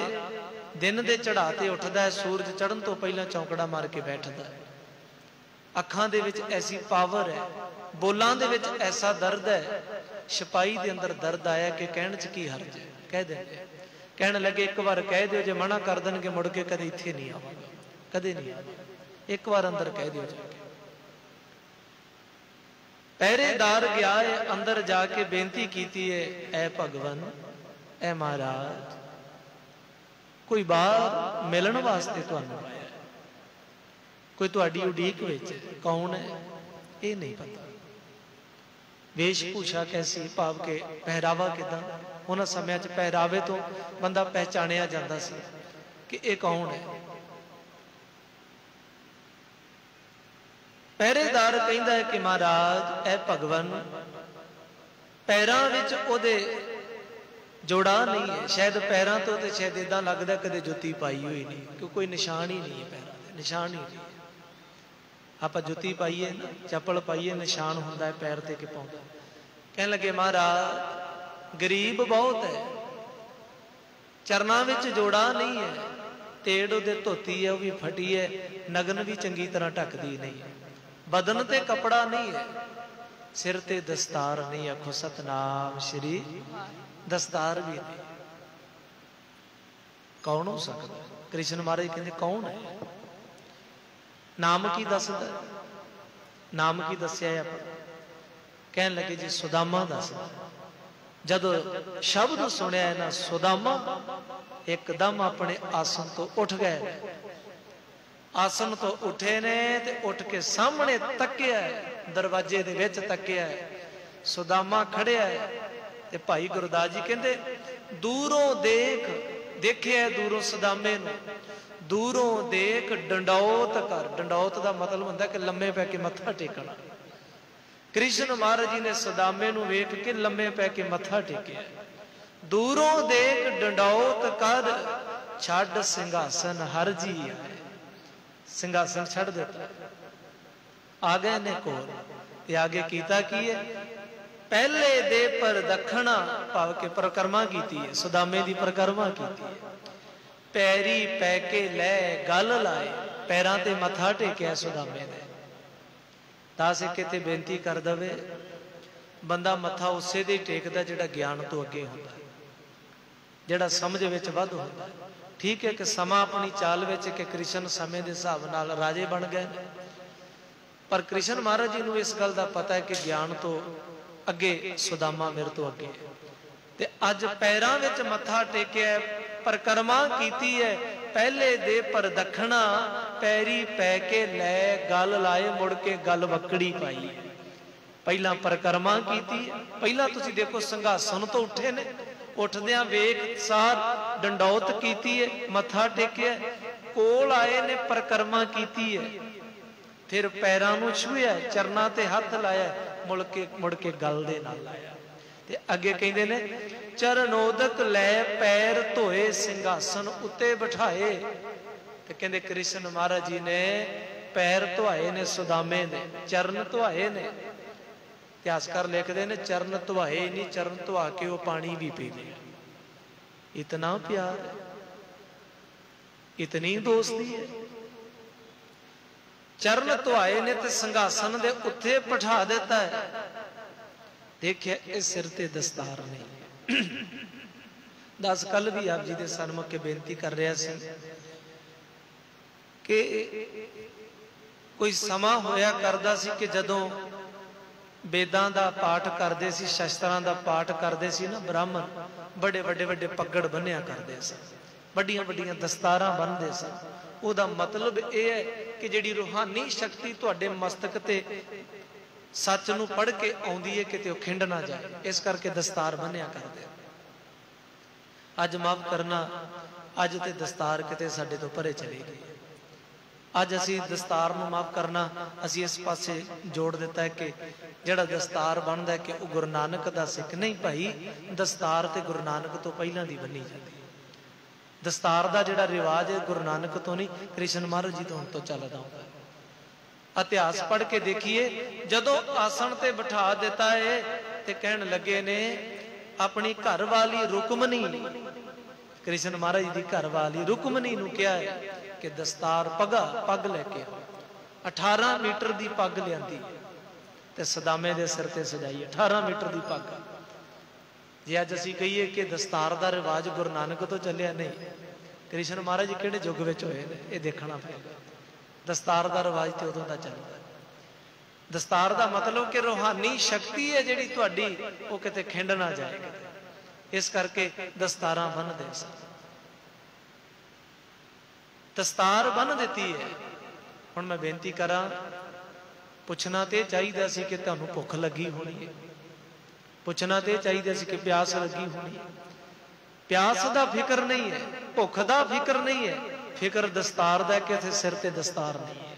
[SPEAKER 1] दिन दे चढ़ाते उठदा है, सूरज चढ़न तो पहला चौंकड़ा मार के बैठदा है। अखां दे विच ऐसी पावर है, बोलां दे विच ऐसा दर्द है, सिपाही दे अंदर दर्द आया कि कहण च की हर्ज है, कह देंगे। कहने लगे एक बार कह दियो, जे मना कर देंगे मुड़ के कदे इत्थे नहीं आवांगा, कदे नहीं आवांगा। एक बार अंदर कह दियो जाके। पहरेदार गया है, अंदर जाके बेनती कीती है, ऐ भगवन, ऐ महाराज, कोई बाहर मिलन वास्ते तुहानू आया, कोई तुहाडी उडीक विच कौन है ये नहीं पता। वेशभूषा कैसी, भाव के पहरावा किदां। उन्हां समय च पहरावे तो बंदा पहचानिया जाता सी कि ये कौन है। पहरेदार कहंदा है कि महाराज, ऐ भगवन, पैरां विच ओहदे जोड़ा नहीं है, शायद पैरां तो शायद इदां लगदा कदे जुत्ती पाई हुई नहीं, क्योंकि कोई निशान ही नहीं है, पैरां ते निशान ही नहीं है। आपां जुत्ती पाईए ना, चप्पल पाईए, निशान हुंदा है पैर ते कि पाउंदा। कहने लगे महाराज, गरीब बहुत है, चरना विच जोड़ा नहीं है, तेड़ उहदे धोती है वह भी फटी है, नगन भी चंगी तरह ढकदी नहीं है, बदन ते कपड़ा नहीं है, सिर ते दस्तार नहीं। आखो सतनाम श्री, दस्तार भी नहीं। कौन हो सकता? कृष्ण महाराज कहते कौन है? नाम की दसदा, नाम की दस्या आप? कहने लगे जी सुदामा दसदा। जदों शब्द सुनिया है ना सुदामा, एकदम अपने आसन तो उठ गए। आसन तो उठे ने ते उठ के सामने तकिया, दरवाजे दे विच तकिया, सुदामा खड़िया है। ते भाई गुरदास जी कहते दूरों देखिया दूरों सुदामे नूं, दूरों देख डंडौत कर। डंडौत का मतलब होंदा कि लम्मे पै के मत्था टेकना। कृष्ण महाराज जी ने सुदामे नूं वेख के लम्मे पै के मत्था टेकिया। दूरों देख डंडौत कर, छड़ सिंघासन हर जी आए। सिंघासन छड़ दिता, आ गए ने कोल ते आगे कीता की है, पहले दे पर दखना, भाव के परिक्रमा कीती है, सुदामे दी परिक्रमा कीती है। पैरी पै के लै गल लाए, पैरां ते मत्था टेकिया सुदामे ने। दास किते बेनती कर दवे, बंदा मत्था उसे दे टेकदा जिहड़ा ज्ञान तो अगे हुंदा, जिहड़ा समझ विच वध हुंदा। ठीक है कि समा अपनी चाल विच कि कृष्ण समय के हिसाब नाल राजे बन गए, पर कृष्ण महाराज जी नूं इस गल का पता है कि ज्ञान तो अगे सुदामा मेरे तो अगे है। ते अज पैरां विच मत्था टेकिया, परिक्रमा कीती है, पहले दे पर दखना, पैरी पै के लै गल लाए, मुड़ के गल वकड़ी पाई है। पहला परिक्रमा कीती है, पहला तुसीं देखो संघासन तो उठे ने, उठदियां वेख सार डंडौत कीती है, मत्था टेकिया, कोल आए ने परिक्रमा कीती है, फिर पैरां नूं छूया, चरना ते हथ लाया, मुड़ के गल दे नाल लाया। ते अगे कहंदे ने चरणोदक लै पैर धोए, सिंघासन उत्ते बिठाए। ते कहंदे कृष्ण महाराज जी ने पैर धोए ने, सुदामे ने चरण धोए ने। इतिहासकार लिखते ने चरण धोए नहीं, चरण धोआ के वो पानी भी पी लिया। इतना प्यार है, इतनी दोस्ती है। चरण धोए ने ते सिंघासन दे उत्ते बिठा देता है। देखिए इस सिर ते दस्तार नहीं। दस कल भी आप जी के सन्मुख के बेनती कर रहा सी कि कोई समा होया करदा सी कि जदों वेदां दा पाठ करदे सी, शस्त्रां दा पाठ करदे सी ना ब्राह्मण, बड़े वड्डे वड्डे पगड़ बन्निया करदे सन, वड्डियां वड्डियां दस्तारां बन्नदे सन, ਉਹਦਾ ਮਤਲਬ ਇਹ ਹੈ ਕਿ ਜਿਹੜੀ ਰੂਹਾਨੀ ਸ਼ਕਤੀ ਤੁਹਾਡੇ ਮਸਤਕ ਤੇ ਸੱਚ ਨੂੰ ਪੜ੍ਹ ਕੇ ਆਉਂਦੀ ਹੈ ਕਿਤੇ ਉਹ ਖਿੰਡ ਨਾ ਜਾਏ, ਇਸ ਕਰਕੇ ਦਸਤਾਰ ਬੰਨਿਆ ਕਰਦੇ। ਅੱਜ ਮਾਫ ਕਰਨਾ, ਅੱਜ ਤੇ ਦਸਤਾਰ ਕਿਤੇ ਸਾਡੇ ਤੋਂ ਪਰੇ ਚਲੀ ਗਈ। ਅੱਜ ਅਸੀਂ ਦਸਤਾਰ ਨੂੰ ਮਾਫ ਕਰਨਾ, ਅਸੀਂ ਇਸ ਪਾਸੇ ਜੋੜ ਦਿੱਤਾ ਹੈ ਕਿ ਜਿਹੜਾ ਦਸਤਾਰ ਬਣਦਾ ਕਿ ਉਹ ਗੁਰੂ ਨਾਨਕ ਦਾ ਸਿੱਖ। ਨਹੀਂ ਭਾਈ, ਦਸਤਾਰ ਤੇ ਗੁਰੂ ਨਾਨਕ ਤੋਂ ਪਹਿਲਾਂ ਦੀ ਬੰਨੀ ਜਾਂਦੀ। ਦਸਤਾਰ ਦਾ ਜਿਹੜਾ ਰਿਵਾਜ ਹੈ ਗੁਰੂ ਨਾਨਕ ਤੋਂ ਨਹੀਂ, ਕ੍ਰਿਸ਼ਨ ਮਹਾਰਾਜ ਜੀ ਤੋਂ ਹੁਣ ਤੋਂ ਚੱਲਦਾ ਹੁੰਦਾ। ਇਤਿਹਾਸ ਪੜ੍ਹ ਕੇ ਦੇਖੀਏ, ਜਦੋਂ ਆਸਣ ਤੇ ਬਿਠਾ ਦਿੱਤਾ ਹੈ ਤੇ ਕਹਿਣ ਲੱਗੇ ਨੇ ਆਪਣੀ ਘਰ ਵਾਲੀ ਰੁਕਮਨੀ, ਕ੍ਰਿਸ਼ਨ ਮਹਾਰਾਜ ਦੀ ਘਰ ਵਾਲੀ ਰੁਕਮਨੀ ਨੂੰ ਕਿਹਾ ਹੈ ਕਿ ਦਸਤਾਰ ਪੱਗ ਲੈ ਕੇ 18 ਮੀਟਰ ਦੀ ਪੱਗ ਲਿਆਂਦੀ ਤੇ ਸਦਾਮੇ ਦੇ ਸਿਰ ਤੇ ਸਜਾਈ। 18 ਮੀਟਰ ਦੀ ਪੱਗ। ਜੇ ਅੱਜ ਅਸੀਂ ਕਹੀਏ ਕਿ ਦਸਤਾਰ ਦਾ ਰਿਵਾਜ ਗੁਰੂ ਨਾਨਕ ਤੋਂ ਚੱਲਿਆ, ਨਹੀਂ, ਕ੍ਰਿਸ਼ਨ ਮਹਾਰਾਜ ਜੀ ਕਿਹੜੇ ਯੁੱਗ ਵਿੱਚ ਹੋਏ ਨੇ ਇਹ ਦੇਖਣਾ ਪਏਗਾ। ਦਸਤਾਰ ਦਾ ਰਿਵਾਜ ਤੇ ਉਦੋਂ ਦਾ ਚੱਲਦਾ। ਦਸਤਾਰ ਦਾ ਮਤਲਬ ਕਿ ਰੂਹਾਨੀ ਸ਼ਕਤੀ ਹੈ ਜਿਹੜੀ ਤੁਹਾਡੀ, ਉਹ ਕਿਤੇ ਖਿੰਡ ਨਾ ਜਾਏ। ਇਸ ਕਰਕੇ ਦਸਤਾਰਾਂ ਬੰਨ੍ਹਦੇ ਸਨ। ਦਸਤਾਰ ਬੰਨ੍ਹ ਦਿੱਤੀ ਹੈ। ਹੁਣ ਮੈਂ ਬੇਨਤੀ ਕਰਾਂ, ਪੁੱਛਣਾ ਤੇ ਚਾਹੀਦਾ ਸੀ ਕਿ ਤੁਹਾਨੂੰ ਭੁੱਖ ਲੱਗੀ ਹੋਣੀ ਹੈ, ਪੁੱਛਣਾ ਤੇ ਚਾਹੀਦਾ ਸੀ ਕਿ ਪਿਆਸ ਲੱਗੀ ਹੋਣੀ ਹੈ। ਪਿਆਸ ਦਾ ਫਿਕਰ ਨਹੀਂ ਹੈ, ਭੁੱਖ ਦਾ ਫਿਕਰ ਨਹੀਂ ਹੈ, ਫਿਕਰ ਦਸਤਾਰ ਦਾ ਕਿ ਇੱਥੇ ਸਿਰ ਤੇ ਦਸਤਾਰ ਨਹੀਂ ਹੈ।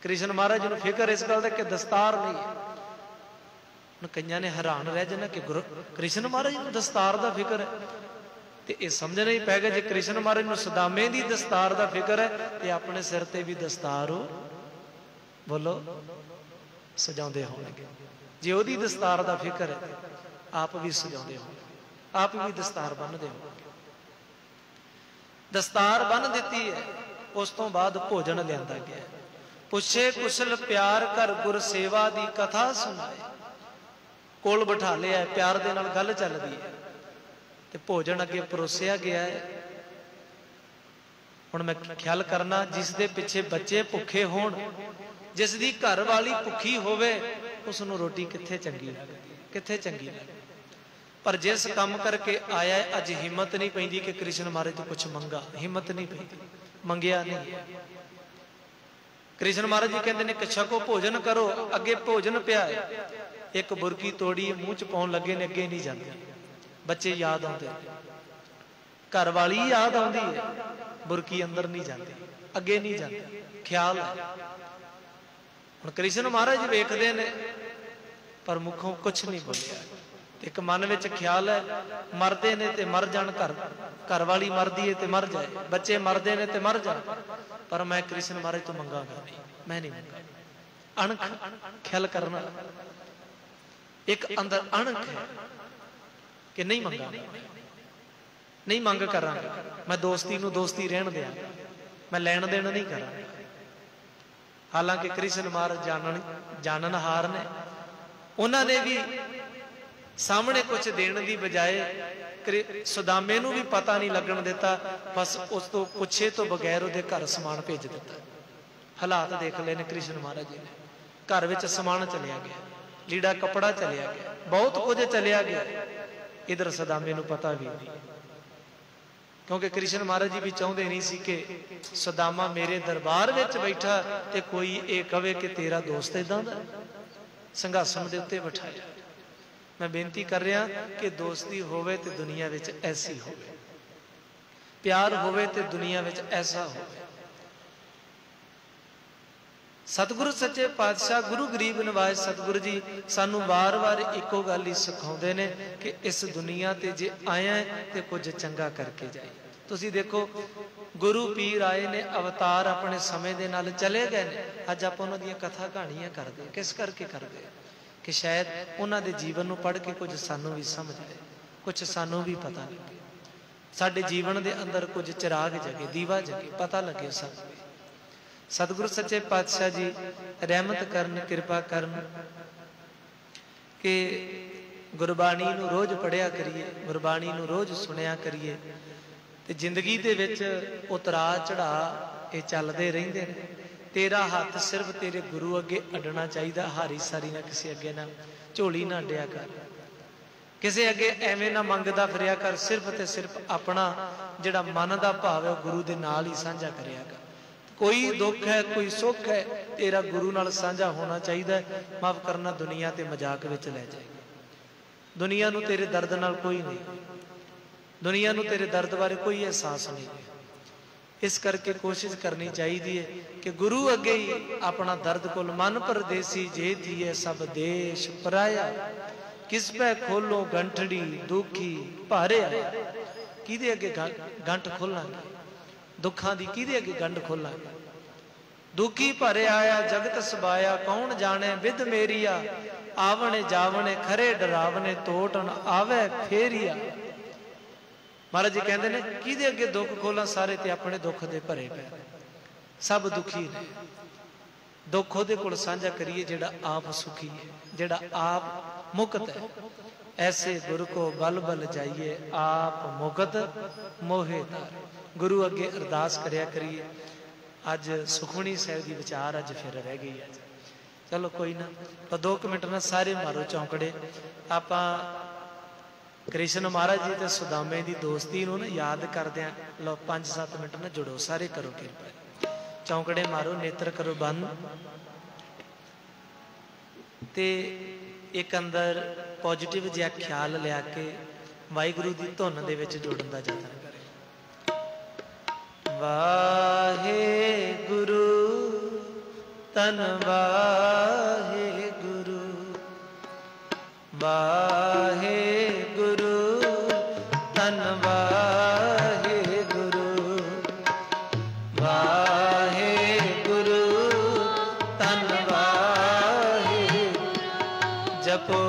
[SPEAKER 1] ਕ੍ਰਿਸ਼ਨ ਮਹਾਰਾਜ ਜੀ ਨੂੰ ਫਿਕਰ ਇਸ ਗੱਲ ਦਾ ਕਿ ਦਸਤਾਰ ਨਹੀਂ ਹੈ। ਹੁਣ ਕਈਆਂ ਨੇ ਹੈਰਾਨ ਰਹਿ ਜਾਣਾ ਕਿ ਗੁਰੂ ਕ੍ਰਿਸ਼ਨ ਮਹਾਰਾਜ ਜੀ ਨੂੰ ਦਸਤਾਰ ਦਾ ਫਿਕਰ ਹੈ, ਤੇ ਇਹ ਸਮਝਣਾ ਹੀ ਪੈ ਗਿਆ ਜੇ ਕ੍ਰਿਸ਼ਨ ਮਹਾਰਾਜ ਨੂੰ ਸਦਾਮੇ ਦੀ ਦਸਤਾਰ ਦਾ ਫਿਕਰ ਹੈ ਤੇ ਆਪਣੇ ਸਿਰ ਤੇ ਵੀ ਦਸਤਾਰ ਬੋਲੋ ਸਜਾਉਂਦੇ ਹੋਣਗੇ। ਜੇ ਉਹਦੀ ਦਸਤਾਰ ਦਾ ਫਿਕਰ ਹੈ ਆਪ ਵੀ ਸਜਾਉਂਦੇ ਹੋਣਗੇ, ਆਪ ਵੀ ਦਸਤਾਰ ਬੰਨ੍ਹਦੇ ਹੋਣਗੇ। ਦਸਤਾਰ ਬੰਨ੍ਹ ਦਿੱਤੀ ਹੈ। ਉਸ ਤੋਂ ਬਾਅਦ ਭੋਜਨ ਲਿਆਂਦਾ ਗਿਆ। ਪੁੱਛੇ ਕੁਸ਼ਲ ਪਿਆਰ ਕਰ ਗੁਰ ਸੇਵਾ ਦੀ ਕਥਾ ਸੁਣਾਏ। ਕੋਲ ਬਿਠਾ ਲਿਆ, ਪਿਆਰ ਦੇ ਨਾਲ ਗੱਲ ਚੱਲਦੀ ਹੈ ਤੇ ਭੋਜਨ ਅੱਗੇ ਪਰੋਸਿਆ ਗਿਆ ਹੈ। ਹੁਣ ਮੈਂ ਖਿਆਲ ਕਰਨਾ, ਜਿਸ ਦੇ ਪਿੱਛੇ ਬੱਚੇ ਭੁੱਖੇ ਹੋਣ, ਜਿਸ ਦੀ ਘਰ ਵਾਲੀ ਭੁੱਖੀ ਹੋਵੇ, ਉਸ ਨੂੰ ਰੋਟੀ ਕਿੱਥੇ ਚੰਗੀ ਲੱਗਦੀ, ਕਿੱਥੇ ਚੰਗੀ ਲੱਗਦੀ। ਪਰ ਜਿਸ ਕੰਮ ਕਰਕੇ ਆਇਆ, ਅੱਜ ਹਿੰਮਤ ਨਹੀਂ ਪੈਂਦੀ ਕਿ ਕ੍ਰਿਸ਼ਨ ਮਹਾਰਾਜ ਤੋਂ ਕੁਛ ਮੰਗਾ, ਹਿੰਮਤ ਨਹੀਂ ਪੈਂਦੀ, ਮੰਗਿਆ ਨਹੀਂ। ਕ੍ਰਿਸ਼ਨ ਮਹਾਰਾਜ ਜੀ ਕਹਿੰਦੇ ਨੇ ਕਿ ਛਕੋ, ਭੋਜਨ ਕਰੋ। ਅੱਗੇ ਭੋਜਨ ਪਿਆ ਹੈ, ਇੱਕ ਬੁਰਕੀ ਤੋੜੀ ਮੂੰਹ ਚ ਪਾਉਣ ਲੱਗੇ ਨੇ, ਅੱਗੇ ਨਹੀਂ ਜਾਂਦੇ। ਬੱਚੇ ਯਾਦ ਆਉਂਦੇ, ਘਰ ਵਾਲੀ ਯਾਦ ਆਉਂਦੀ ਹੈ, ਬੁਰਕੀ ਅੰਦਰ ਨਹੀਂ ਜਾਂਦੀ, ਅੱਗੇ ਨਹੀਂ ਜਾਂਦੀ। ਖਿਆਲ ਹੈ। ਹੁਣ ਕ੍ਰਿਸ਼ਨ ਮਹਾਰਾਜ ਵੇਖਦੇ ਨੇ ਪਰ ਮੁਖੋਂ ਕੁਛ ਨਹੀਂ ਬੋਲਿਆ। ਇੱਕ ਮਨ ਵਿੱਚ ਖਿਆਲ ਹੈ, ਮਰਦੇ ਨੇ ਤੇ ਮਰ ਜਾਣ, ਘਰ ਵਾਲੀ ਮਰਦੀ ਹੈ ਤੇ ਮਰ ਜਾਏ, ਬੱਚੇ ਮਰਦੇ ਨੇ ਤੇ ਮਰ ਜਾਣ, ਪਰ ਮੈਂ ਕ੍ਰਿਸ਼ਨ ਮਹਾਰਾਜ ਤੋਂ ਮੰਗਾਂਗਾ ਨਹੀਂ, ਮੈਂ ਨਹੀਂ ਮੰਗਾਂਗਾ। ਅਣਖ, ਖਿਆਲ ਕਰਨਾ, ਇੱਕ ਅੰਦਰ ਅਣਖ ਹੈ ਕਿ ਨਹੀਂ ਮੰਗਾਂਗਾ, ਨਹੀਂ ਮੰਗ ਕਰਾਂਗਾ। ਮੈਂ ਦੋਸਤੀ ਨੂੰ ਦੋਸਤੀ ਰਹਿਣ ਦਿਆਂਗਾ, ਮੈਂ ਲੈਣ ਦੇਣ ਨਹੀਂ ਕਰਾਂਗਾ। ਹਾਲਾਂਕਿ ਕ੍ਰਿਸ਼ਨ ਮਹਾਰਾਜ ਜਾਣਨਹਾਰ ਨੇ, ਉਹਨਾਂ ਨੇ ਵੀ ਸਾਹਮਣੇ ਕੁਝ ਦੇਣ ਦੀ ਬਜਾਏ ਸੁਦਾਮੇ ਨੂੰ ਵੀ ਪਤਾ ਨਹੀਂ ਲੱਗਣ ਦਿੱਤਾ, ਬਸ ਉਸ ਤੋਂ ਪੁੱਛੇ ਤੋਂ ਬਗੈਰ ਉਹਦੇ ਘਰ ਸਮਾਨ ਭੇਜ ਦਿੱਤਾ। ਹਾਲਾਤ ਦੇਖ ਲਏ ਨੇ ਕ੍ਰਿਸ਼ਨ ਮਹਾਰਾਜ ਜੀ ਨੇ। ਘਰ ਵਿੱਚ ਸਮਾਨ ਚਲਿਆ ਗਿਆ, ਲੀੜਾ ਕੱਪੜਾ ਚਲਿਆ ਗਿਆ, ਬਹੁਤ ਕੁਝ ਚਲਿਆ ਗਿਆ। ਇਧਰ ਸੁਦਾਮੇ ਨੂੰ ਪਤਾ ਵੀ ਨਹੀਂ, ਕਿਉਂਕਿ ਕ੍ਰਿਸ਼ਨ ਮਹਾਰਾਜ ਜੀ ਵੀ ਚਾਹੁੰਦੇ ਨਹੀਂ ਸੀ ਕਿ ਸੁਦਾਮਾ ਮੇਰੇ ਦਰਬਾਰ ਵਿੱਚ ਬੈਠਾ ਤੇ ਕੋਈ ਇਹ ਕਵੇ ਕਿ ਤੇਰਾ ਦੋਸਤ ਏਦਾਂ ਦਾ। ਸਿੰਘਾਸਣ ਦੇ ਉੱਤੇ ਬਿਠਾਇਆ। ਮੈਂ ਬੇਨਤੀ ਕਰ ਰਿਹਾ ਕਿ ਦੋਸਤੀ ਹੋਵੇ ਤੇ ਦੁਨੀਆ ਵਿੱਚ ਐਸੀ ਹੋਵੇ, ਪਿਆਰ ਹੋਵੇ ਤੇ ਦੁਨੀਆ ਵਿੱਚ ਐਸਾ ਹੋਵੇ। ਸਤਿਗੁਰੂ ਸੱਚੇ ਪਾਤਸ਼ਾਹ ਗੁਰੂ ਗਰੀਬ ਨਿਵਾਜ ਸਤਿਗੁਰੂ ਜੀ ਸਾਨੂੰ ਵਾਰ-ਵਾਰ ਇੱਕੋ ਗੱਲ ਹੀ ਸਿਖਾਉਂਦੇ ਨੇ ਕਿ ਇਸ ਦੁਨੀਆ ਤੇ ਜੇ ਆਇਆ ਤੇ ਕੁਝ ਚੰਗਾ ਕਰਕੇ ਜਾਈ। ਤੁਸੀਂ ਦੇਖੋ, ਗੁਰੂ ਪੀਰ ਆਏ ਨੇ, ਅਵਤਾਰ ਆਪਣੇ ਸਮੇਂ ਦੇ ਨਾਲ ਚਲੇ ਗਏ ਨੇ। ਅੱਜ ਆਪਾਂ ਉਹਨਾਂ ਦੀਆਂ ਕਥਾ ਕਹਾਣੀਆਂ ਕਰਦੇ, ਕਿਸ ਕਰਕੇ ਕਰਦੇ? ਕਿ ਸ਼ਾਇਦ ਉਹਨਾਂ ਦੇ ਜੀਵਨ ਨੂੰ ਪੜ੍ਹ ਕੇ ਕੁਝ ਸਾਨੂੰ ਵੀ ਸਮਝ ਆਏ, ਕੁਝ ਸਾਨੂੰ ਵੀ ਪਤਾ ਲੱਗੇ, ਸਾਡੇ ਜੀਵਨ ਦੇ ਅੰਦਰ ਕੁਝ ਚਿਰਾਗ ਜਗੇ, ਦੀਵਾ ਜਗੇ, ਪਤਾ ਲੱਗੇ ਸਾਨੂੰ। ਸਤਿਗੁਰੂ ਸੱਚੇ ਪਾਤਸ਼ਾਹ ਜੀ ਰਹਿਮਤ ਕਰਨ, ਕਿਰਪਾ ਕਰਨ ਕਿ ਗੁਰਬਾਣੀ ਨੂੰ ਰੋਜ਼ ਪੜ੍ਹਿਆ ਕਰੀਏ, ਗੁਰਬਾਣੀ ਨੂੰ ਰੋਜ਼ ਸੁਣਿਆ ਕਰੀਏ ਤੇ ਜ਼ਿੰਦਗੀ ਦੇ ਵਿੱਚ ਉਤਰਾ ਚੜਾ ਇਹ ਚੱਲਦੇ ਰਹਿੰਦੇ ਨੇ। ਤੇਰਾ ਹੱਥ ਸਿਰਫ ਤੇਰੇ ਗੁਰੂ ਅੱਗੇ ਅੱਡਣਾ ਚਾਹੀਦਾ, ਹਾਰੀ ਸਾਰੀ ਨਾ ਕਿਸੇ ਅੱਗੇ ਨਾ ਝੋਲੀ ਨਾ ਅੱਡਿਆ ਕਰ। किसी अगे एवें ना मंगदा फिरिया कर, सिर्फ ते सिर्फ अपना जिहड़ा मन का भाव है गुरु दे नाल ही साझा करिया कर। कोई दुख है कोई सुख है तेरा गुरु नाल साझा होना चाहिए। माफ करना दुनिया ते मजाक विच लै जाएगी। दुनिया नूं तेरे दर्द नाल कोई नहीं, दुनिया नूं तेरे दर्द बारे कोई एहसास नहीं। इस करके कोशिश करनी चाहिए कि गुरु अगे ही अपना दर्द कोल, मन परदेसी जे थीए सब देश पराया, किस पै खोलो गंठड़ी दुखी भारे। किदे अगे गंठ खोलांगे, दुखां दी किदे अगे गंढ खोलांगे। दुखी भरे आया जगत सबाया, कौन जाने विद मेरिया, आवने जावने खरे डरावने, तोटन आवे फेरिया। महाराज जी कहते ने किदे अगे दुख खोला, सारे ते अपने दुख दे भरे पे, सब दुखी ने। दुख ओदे कोल साझा करिए जिहड़ा आप सुखी है, जिहड़ा आप मुक्त है। ऐसे गुरु को बल बल जाइए, आप मुक्त मोहे तारे। गुरु अगे अरदास करया करिए। अज सुखमनी साहिब की विचार अज फिर रह गई है। चलो कोई ना, तो 2 मिनट ना सारे मारो चौंकड़े। आप कृष्ण महाराज जी ते सुदामे की दोस्ती नूं ना याद करदे आ। लो 5-7 मिनट ना जुड़ो सारे, करो किरपा, चौंकड़े मारो, नेत्र करो बंद ते एक अंदर पॉजिटिव जिहा ख्याल लिया के वाहिगुरु की धुन दे विच जुड़न दा यतन करें। वाहे गुरु तन वाहे गुरु, वाहे गुरु तन वाहे गुरु, वाहे गुरु तन वाहे जपो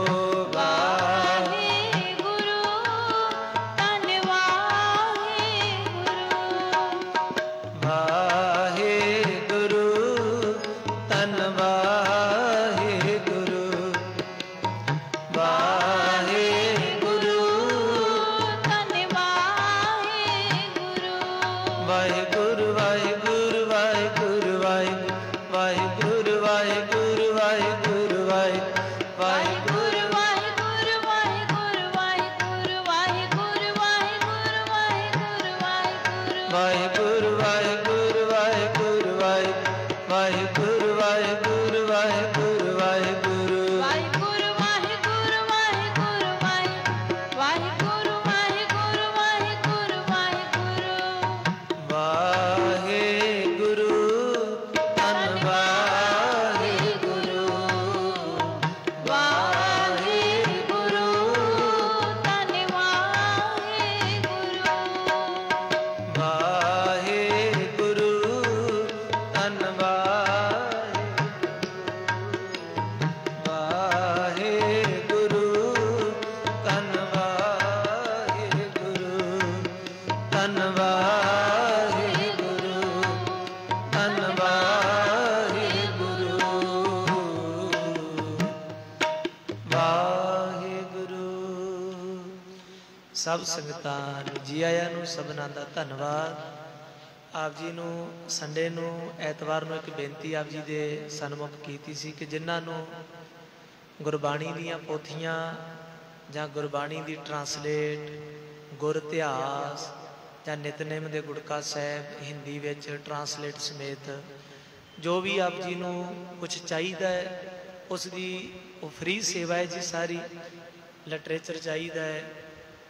[SPEAKER 1] सब संगतां नूं जी आया नूं सबना दा धन्नवाद। आप जी नूं संडे नूं ऐतवार नूं एक बेनती आप जी दे सन्मुख कीती सी कि जिन्हां नूं गुरबाणी दीयां पोथियां जां गुरबाणी दी ट्रांसलेट, गुर इतिहास जां नितनेम दे गुड़का साहिब हिंदी विच ट्रांसलेट समेत जो भी आप जी नूं कुछ चाहिदा है उसकी वो फ्री सेवा है जी। सारी लिटरेचर चाहिदा है,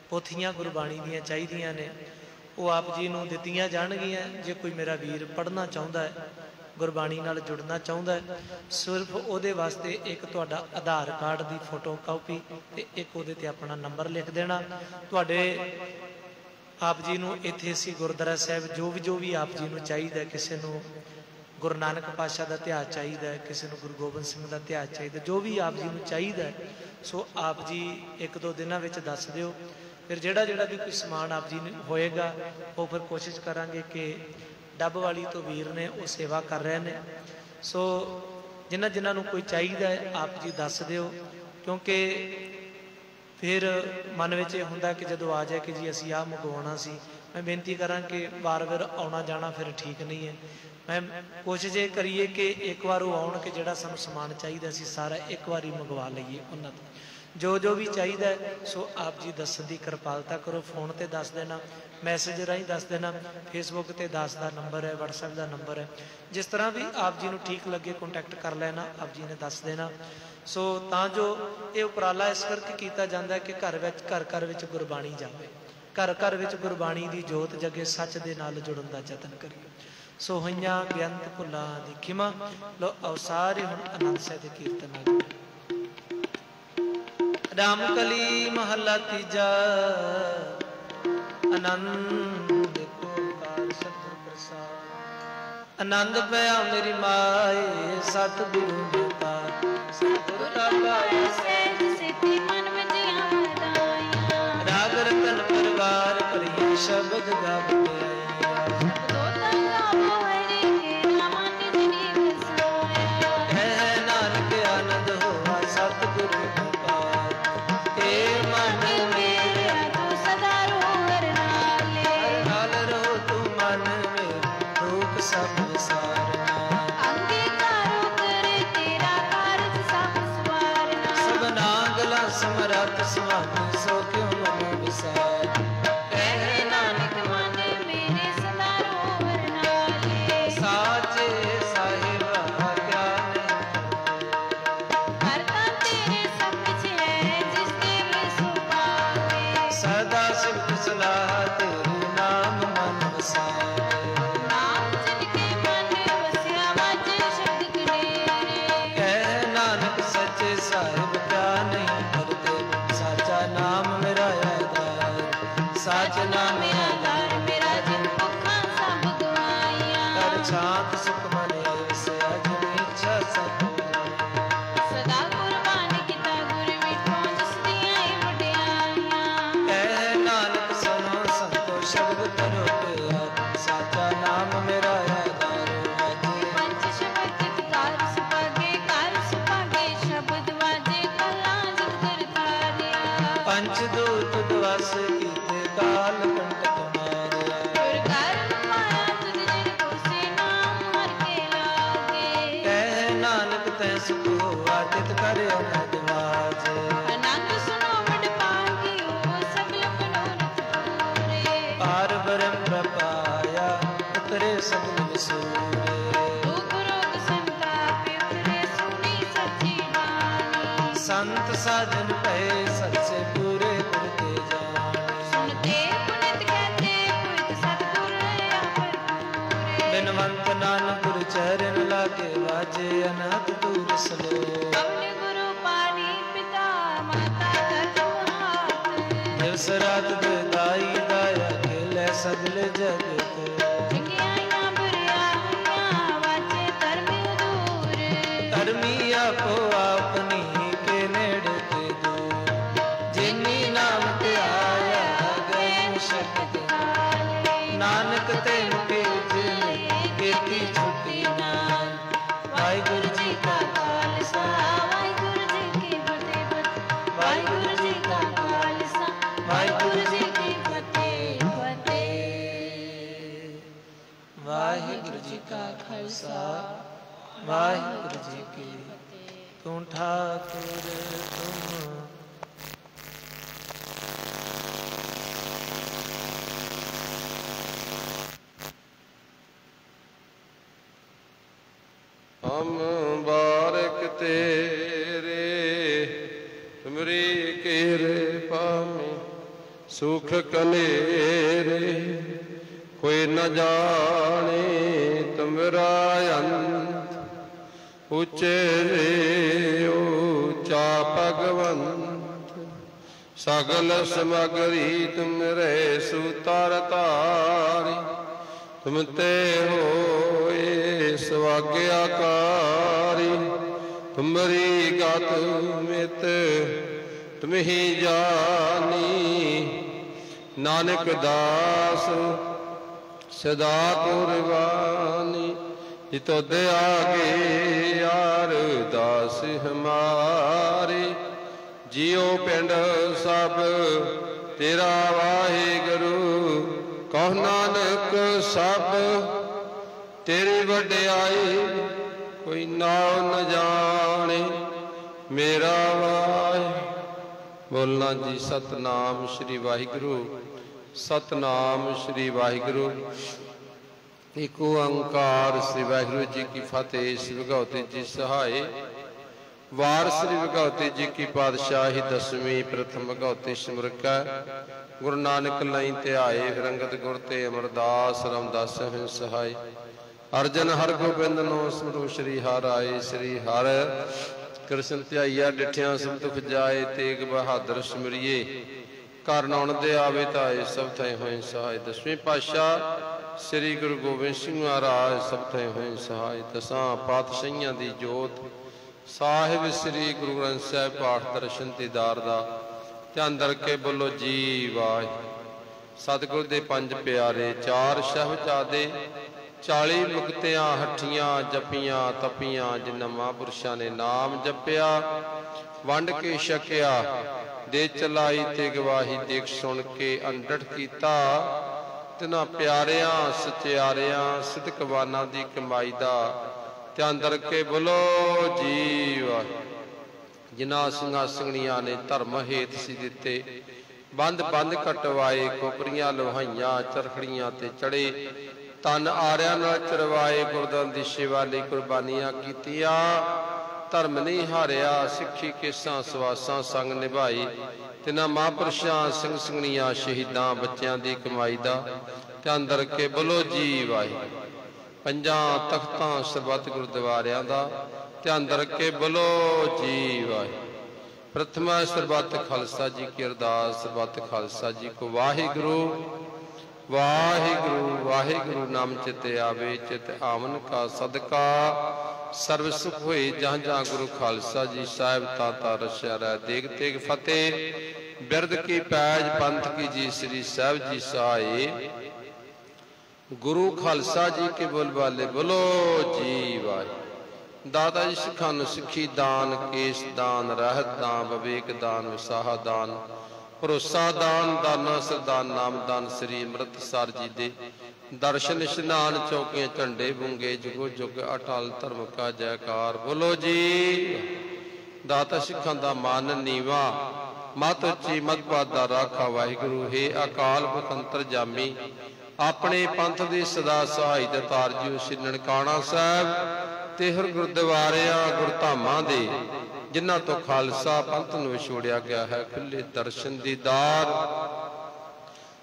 [SPEAKER 1] पोथियां गुरबाणी दियां चाहिदियां ने, वो आप जी नूं दित्तियां जाणगियां। जे कोई मेरा वीर पढ़ना चाहुंदा है, गुरबाणी नाल जुड़ना चाहुंदा है, सिर्फ उहदे वास्ते एक तुहाडा आधार कार्ड की फोटो कापी ते एक उहदे ते अपना नंबर लिख देना। तुहाडे आप जी नूं इत्थे असीं गुरुद्वारा साहिब जो भी आप जी नूं चाहीदा, किसी नूं गुरु नानक पातशाह का इतिहास चाहिए, किसी को गुरु गोबिंद सिंह का इतिहास चाहिए, जो भी आप जी को चाहिए सो आप जी 1-2 दिनों में दस दिओ। फिर जेड़ा भी कोई समान आप जी होएगा वो फिर कोशिश करांगे कि डब वाली तो वीर ने वो सेवा कर रहे हैं। सो जिन्होंने कोई चाहिए आप जी दस दिओ, क्योंकि फिर मन में ये होंदा कि जो आ जाए कि जी असी आ मंगवाना सी मैं बेनती करा कि बार बार आना जाना फिर ठीक नहीं है। मैं कोशिश ये करिए कि एक बार वो आउण कि जिहड़ा सानूं समान चाहिए असीं सारा एक बार ही मंगवा लईए उन्हां तों। जो भी चाहिए सो आप जी दस्सण दी किरपालता करो। फोन ते दस देना, मैसेज राही दस देना, फेसबुक ते दास का नंबर है, व्हाट्सएप का नंबर है, जिस तरह भी आप जी नूं ठीक लगे कॉन्टैक्ट कर लेना, आप जी ने दस देना। सो तां जो ये उपराला इस करके किया जाता है कि घर विच गुरबाणी जाए, घर विच गुरबाणी की जोत जगे, सच दे नाल जुड़न का यतन करिए। सो होइयां बेअंत भुलां दी खिमा। लो आओ सारे हुण आनंद सहित कीर्तन नाल। राम कली महला तीजा, आनंद ओंकार सतगुर प्रसाद। आनंद पया मेरी माए सतगुरु देता, सतगुर का पाया
[SPEAKER 2] सहज सिद्धि मन वजिया वरदाइयां।
[SPEAKER 1] राग रतन परवार भरिया शब्द गावत आईया।
[SPEAKER 2] दोता गावो हरि के नाम निज निज साया।
[SPEAKER 1] है नानक आनंद होवा सतगुरु का पार। हे मन मेरे
[SPEAKER 2] तू सदा रोहर नाले,
[SPEAKER 1] नाल रहो तू मन में दुख सब विसारना।
[SPEAKER 2] अंगीकारो करे तेरा कारज सब सवारना।
[SPEAKER 1] सबना गला समरथ स्वामी सो क्यों मन विसार।
[SPEAKER 2] कहे नानक मन मेरे सदा रोहर नाले।
[SPEAKER 1] साचे साहिबा क्या
[SPEAKER 2] करता तेरे सब कुछ है जिसके में सो पावे।
[SPEAKER 1] सदा सिफ्त सलाह तेरे नाम मन वसावे।
[SPEAKER 2] नाम जिनके मन वसिया वाजे शब्द कनेरे।
[SPEAKER 1] कह नानक सच्चे साहिब क्या नहीं करते, साचा नाम मेरा आधार, साच नाम
[SPEAKER 2] आधार मेरा जिन भुखा सब गवाइयां।
[SPEAKER 1] कर शांत सुख मन ऐसे अजनी इच्छा सब।
[SPEAKER 2] सदा कुर्बान किता गुर विठो जिस दियां वड्याइयां।
[SPEAKER 1] कह नानक सुनो संतो शब्द करो प्यार, साचा नाम मेरा आधार वाजे।
[SPEAKER 2] पंच शब्द कार सुभागे शब्द वाजे कला जित कर तारिया।
[SPEAKER 1] पंचदूत दिवस कीते काल कंटक मारिया।
[SPEAKER 2] गुर कारण माया तुझ जिन को से नाम हर के लागे।
[SPEAKER 1] कह नानक तै सुख होआ तित कर अनहद वाजे।
[SPEAKER 2] आनंद सुनो वड पागियो सगल मनोरथ पूरे।
[SPEAKER 1] पार ब्रह्म प्रपाया उतरे सगल विसूरे।
[SPEAKER 2] दुख रोग संताप उतरे सुनी सच्ची बानी।
[SPEAKER 1] संत साधन पए सच्चे पूरे गुर के जाने।
[SPEAKER 2] सुनते पुनित कहते पुरत सतगुर रया भरपूरे।
[SPEAKER 1] बिनवंत नानक गुर चरण लागे वाजे, अनहद दूर सलो।
[SPEAKER 2] कवि गुरु पानी पिता माता धर्म हाथ।
[SPEAKER 1] दिवस रात दाई दाया खेले सगल जगत।
[SPEAKER 2] जगियाइयां बुरियाइयां वाचे धर्म दूर।
[SPEAKER 1] धर्मी आपो अपनी के नेड़े के दूर, जिनी नाम ते आया गए शक्ति। नानक तेन के खेती छुटी नाम। वाहिगुरु जी का
[SPEAKER 2] खालसा वाहिगुरु जी की फतेह। वाहिगुरु जी का खालसा वाहिगुरु जी की फतेह।
[SPEAKER 1] वाहिगुरु जी का खालसा वाहिगुरु जी की। तू ठाकुर तुम
[SPEAKER 3] हम बारक तेरे तुमरी केरे पामी सुख कनेरे। कोई न जाने तुमरा अंत, ऊंचे ऊंचा भगवंत। सगल समगरी तुमरे सुतर तारी। तुम ते होए स्वाग्याकारी। तुमरी गत मित तुम ही जानी। नानक दास सदा कुर्बानी। जितो दया गे यार दास हमारे। जियो पिंड सब तेरा वाहिगुरु कहो ਕਹੁ ਨਾਨਕ ਸਭ ਤੇਰੀ ਵਡਿਆਈ, ਕੋਈ ਨਾਉ ਨ ਜਾਣੇ ਮੇਰਾ ਵਾਹਿ। ਬੋਲਣਾ ਜੀ ਸਤਨਾਮ ਸ਼੍ਰੀ ਵਾਹਿਗੁਰੂ, ਸਤਨਾਮ ਸ਼੍ਰੀ ਵਾਹਿਗੁਰੂ। ਏਕ ਓੰਕਾਰ ਸ੍ਰੀ ਵਾਹਿਗੁਰੂ ਜੀ ਕੀ ਫਤਿਹ। ਸ੍ਰੀ ਭਗਵਤੀ ਜੀ ਸਹਾਏ। ਵਾਰ ਸ੍ਰੀ ਭਗਵਤੀ ਜੀ ਕੀ ਪਾਤਸ਼ਾਹੀ ਦਸਵੀਂ ਪ੍ਰਥਮ ਭਗਵਤੀ ਸਿਮਰਕੈ। ਗੁਰੂ ਨਾਨਕ ਲਈ ਧਿਆਏ, ਫਿਰ ਅੰਗਦ ਗੁਰ ਤੇ ਅਮਰਦਾਸ ਰਾਮਦਾਸ ਹੈ ਸਹਾਈ। ਅਰਜਨ ਹਰ ਗੋਬਿੰਦ ਨੋ ਸਿਮਰੋ ਸ੍ਰੀ ਹਰਿ ਆਏ। ਸ੍ਰੀ ਹਰਿ ਕ੍ਰਿਸ਼ਨ ਧਿਆਈਆ, ਡਿਠਿਆ ਸਭ ਦੁਖ ਜਾਏ। ਤੇਗ ਬਹਾਦਰ ਸਿਮਰਿਏ, ਘਰ ਨਾਉਣ ਦੇ ਆਵੇ ਤਾਏ। ਸਭ ਥਾਈ ਹੋਏ ਸਹਾਈ। ਦਸਵੇਂ ਪਾਤਸ਼ਾਹ ਸ੍ਰੀ ਗੁਰੂ ਗੋਬਿੰਦ ਸਿੰਘ ਮਹਾਰਾਜ ਸਭ ਥਾਈ ਹੋਏ ਸਹਾਈ। ਦਸਾਂ ਪਾਤਸ਼ਾਹੀਆਂ ਦੀ ਜੋਤ ਸਾਹਿਬ ਸ੍ਰੀ ਗੁਰੂ ਗ੍ਰੰਥ ਸਾਹਿਬ ਪਾਠ ਦਰਸ਼ਨ ਦੀਦਾਰ ਦਾ ਧਿਆਨ ਧਰ ਕੇ ਬੋਲੋ ਜੀ ਵਾਹਿ। ਸਤਿਗੁਰ ਦੇ ਪੰਜ ਪਿਆਰੇ, ਚਾਰ ਸਾਹਿਬਜ਼ਾਦੇ, 40 ਮੁਕਤਿਆਂ ਹੱਠੀਆਂ ਜਪੀਆਂ ਤਪੀਆਂ। ਜਿਨ੍ਹਾਂ ਮਹਾਂਪੁਰਸ਼ਾਂ ਨੇ ਨਾਮ ਜਪਿਆ, ਵੰਡ ਕੇ ਛਕਿਆ, ਦੇ ਚਲਾਈ ਤੇ ਗਵਾਹੀ ਦੇਖ ਸੁਣ ਕੇ ਅੰਡੜ ਕੀਤਾ। ਤਿਨਾਂ ਪਿਆਰਿਆਂ ਸਚਿਆਰਿਆਂ ਸਿਦਕਵਾਨਾਂ ਦੀ ਕਮਾਈ ਦਾ ਧਿਆਨ ਧਰ ਕੇ ਬੋਲੋ ਜੀ ਵਾਹਿ। ਜਿਨ੍ਹਾਂ ਸਿੰਘਾਂ ਸਿੰਘਣੀਆਂ ਨੇ ਧਰਮ ਹੇਤ ਸੀ ਦਿੱਤੇ, ਬੰਦ ਬੰਦ ਕਟਵਾਏ। ਕੋਪਰੀਆਂ ਲੋਹਾਈਆਂ ਚਰਖੜੀਆਂ ਤੇ ਚੜੇ, ਤਨ ਆਰਿਆਂ ਨਾਲ ਚਰਵਾਏ। ਗੁਰਦਾਂ ਦੀ ਸੇਵਾ ਲਈ ਕੁਰਬਾਨੀਆਂ ਕੀਤੀਆਂ, ਧਰਮ ਨਹੀਂ ਹਾਰਿਆ। ਸਿੱਖੀ ਕੇਸਾਂ ਸਵਾਸਾਂ ਸੰਗ ਨਿਭਾਈ। ਤਿਨਾਂ ਮਹਾਂਪੁਰਸ਼ਾਂ ਸਿੰਘ ਸਿੰਘਣੀਆਂ ਸ਼ਹੀਦਾਂ ਬੱਚਿਆਂ ਦੀ ਕਮਾਈ ਦਾ ਧਿਆਨ ਧਰ ਕੇ ਬੋਲੋ ਜੀ ਵਾਹਿ। ਪੰਜਾਂ ਤਖਤਾਂ ਸਰਬੱਤ ਗੁਰਦੁਆਰਿਆਂ ਦਾ ਧਿਆਨ ਧਰ ਕੇ ਬੋਲੋ ਜੀ ਵਾਹਿ। ਪ੍ਰਥਮਾ ਸਰਬੱਤ ਖਾਲਸਾ ਜੀ ਕੀ ਅਰਦਾਸ। ਸਰਬੱਤ ਖਾਲਸਾ ਜੀ ਕੋ ਵਾਹਿਗੁਰੂ ਵਾਹਿਗੁਰੂ ਵਾਹਿਗੁਰੂ। ਨਾਮ ਚਿਤ ਆਵੇ, ਚਿਤ ਆਵਨ ਕਾ ਸਦਕਾ ਸਰਬ ਸੁਖ ਹੋਏ। ਜਹਾਂ ਜਹਾਂ ਗੁਰੂ ਖਾਲਸਾ ਜੀ ਸਾਹਿਬ ਤਾਤਾ ਰਸਿਆ ਰਹਿ। ਦੇਗ ਤੇਗ ਫਤਿਹ ਬਿਰਦ ਕੀ ਪੈਜ ਪੰਥ ਕੀ ਜੀ। ਸ੍ਰੀ ਸਾਹਿਬ ਜੀ ਸਹਾਏ। ਗੁਰੂ ਖਾਲਸਾ ਜੀ ਕੇ ਬੋਲਬਾਲੇ ਬੋਲੋ ਜੀ ਵਾਹਿ। ਦਾਤਾ ਜੀ ਸਿੱਖਾਂ ਨੂੰ ਸਿੱਖੀ ਦਾਨ, ਕੇਸ ਦਾਨ, ਰਹਿਤ ਦਾਨ, ਵਿਵੇਕ ਦਾਨ, ਵਿਸਾਹਾ ਦਾਨ, ਭਰੋਸਾ ਦਾਨ, ਦਾਨਾ ਸਰਦਾਨ, ਨਾਮ ਦਾਨ। ਸ੍ਰੀ ਅੰਮ੍ਰਿਤਸਰ ਜੀ ਦੇ ਦਰਸ਼ਨ ਇਸ਼ਨਾਨ, ਚੌਕੀਆਂ ਝੰਡੇ ਬੁੰਗੇ, ਜੁਗੋ ਜੁਗ ਅਟਲ ਧਰਮ ਕਾ ਜੈਕਾਰ ਬੋਲੋ ਜੀ। ਦਾਤਾ ਸਿੱਖਾਂ ਦਾ ਮਾਨ ਨੀਵਾ, ਮਤ ਉੱਚੀ ਮਤ ਪਾਦਾ ਰਾਖਾ ਵਾਹਿਗੁਰੂ। ਹੈ ਅਕਾਲ ਪੁਰਖ ਅੰਤਰਜਾਮੀ, ਆਪਣੇ ਪੰਥ ਦੀ ਸਦਾ ਸਹਾਈ ਦਾਤਾਰ ਜੀ। ਸ੍ਰੀ ਨਨਕਾਣਾ ਸਾਹਿਬ ਤੇ ਹਰ ਗੁਰਦੁਆਰਿਆਂ ਗੁਰਧਾਮਾਂ ਦੇ ਜਿਨ੍ਹਾਂ ਤੋਂ ਖਾਲਸਾ ਪੰਥ ਨੂੰ ਵਿਛੋੜਿਆ ਗਿਆ ਹੈ, ਖੁੱਲੇ ਦਰਸ਼ਨ ਦੀਦਾਰ,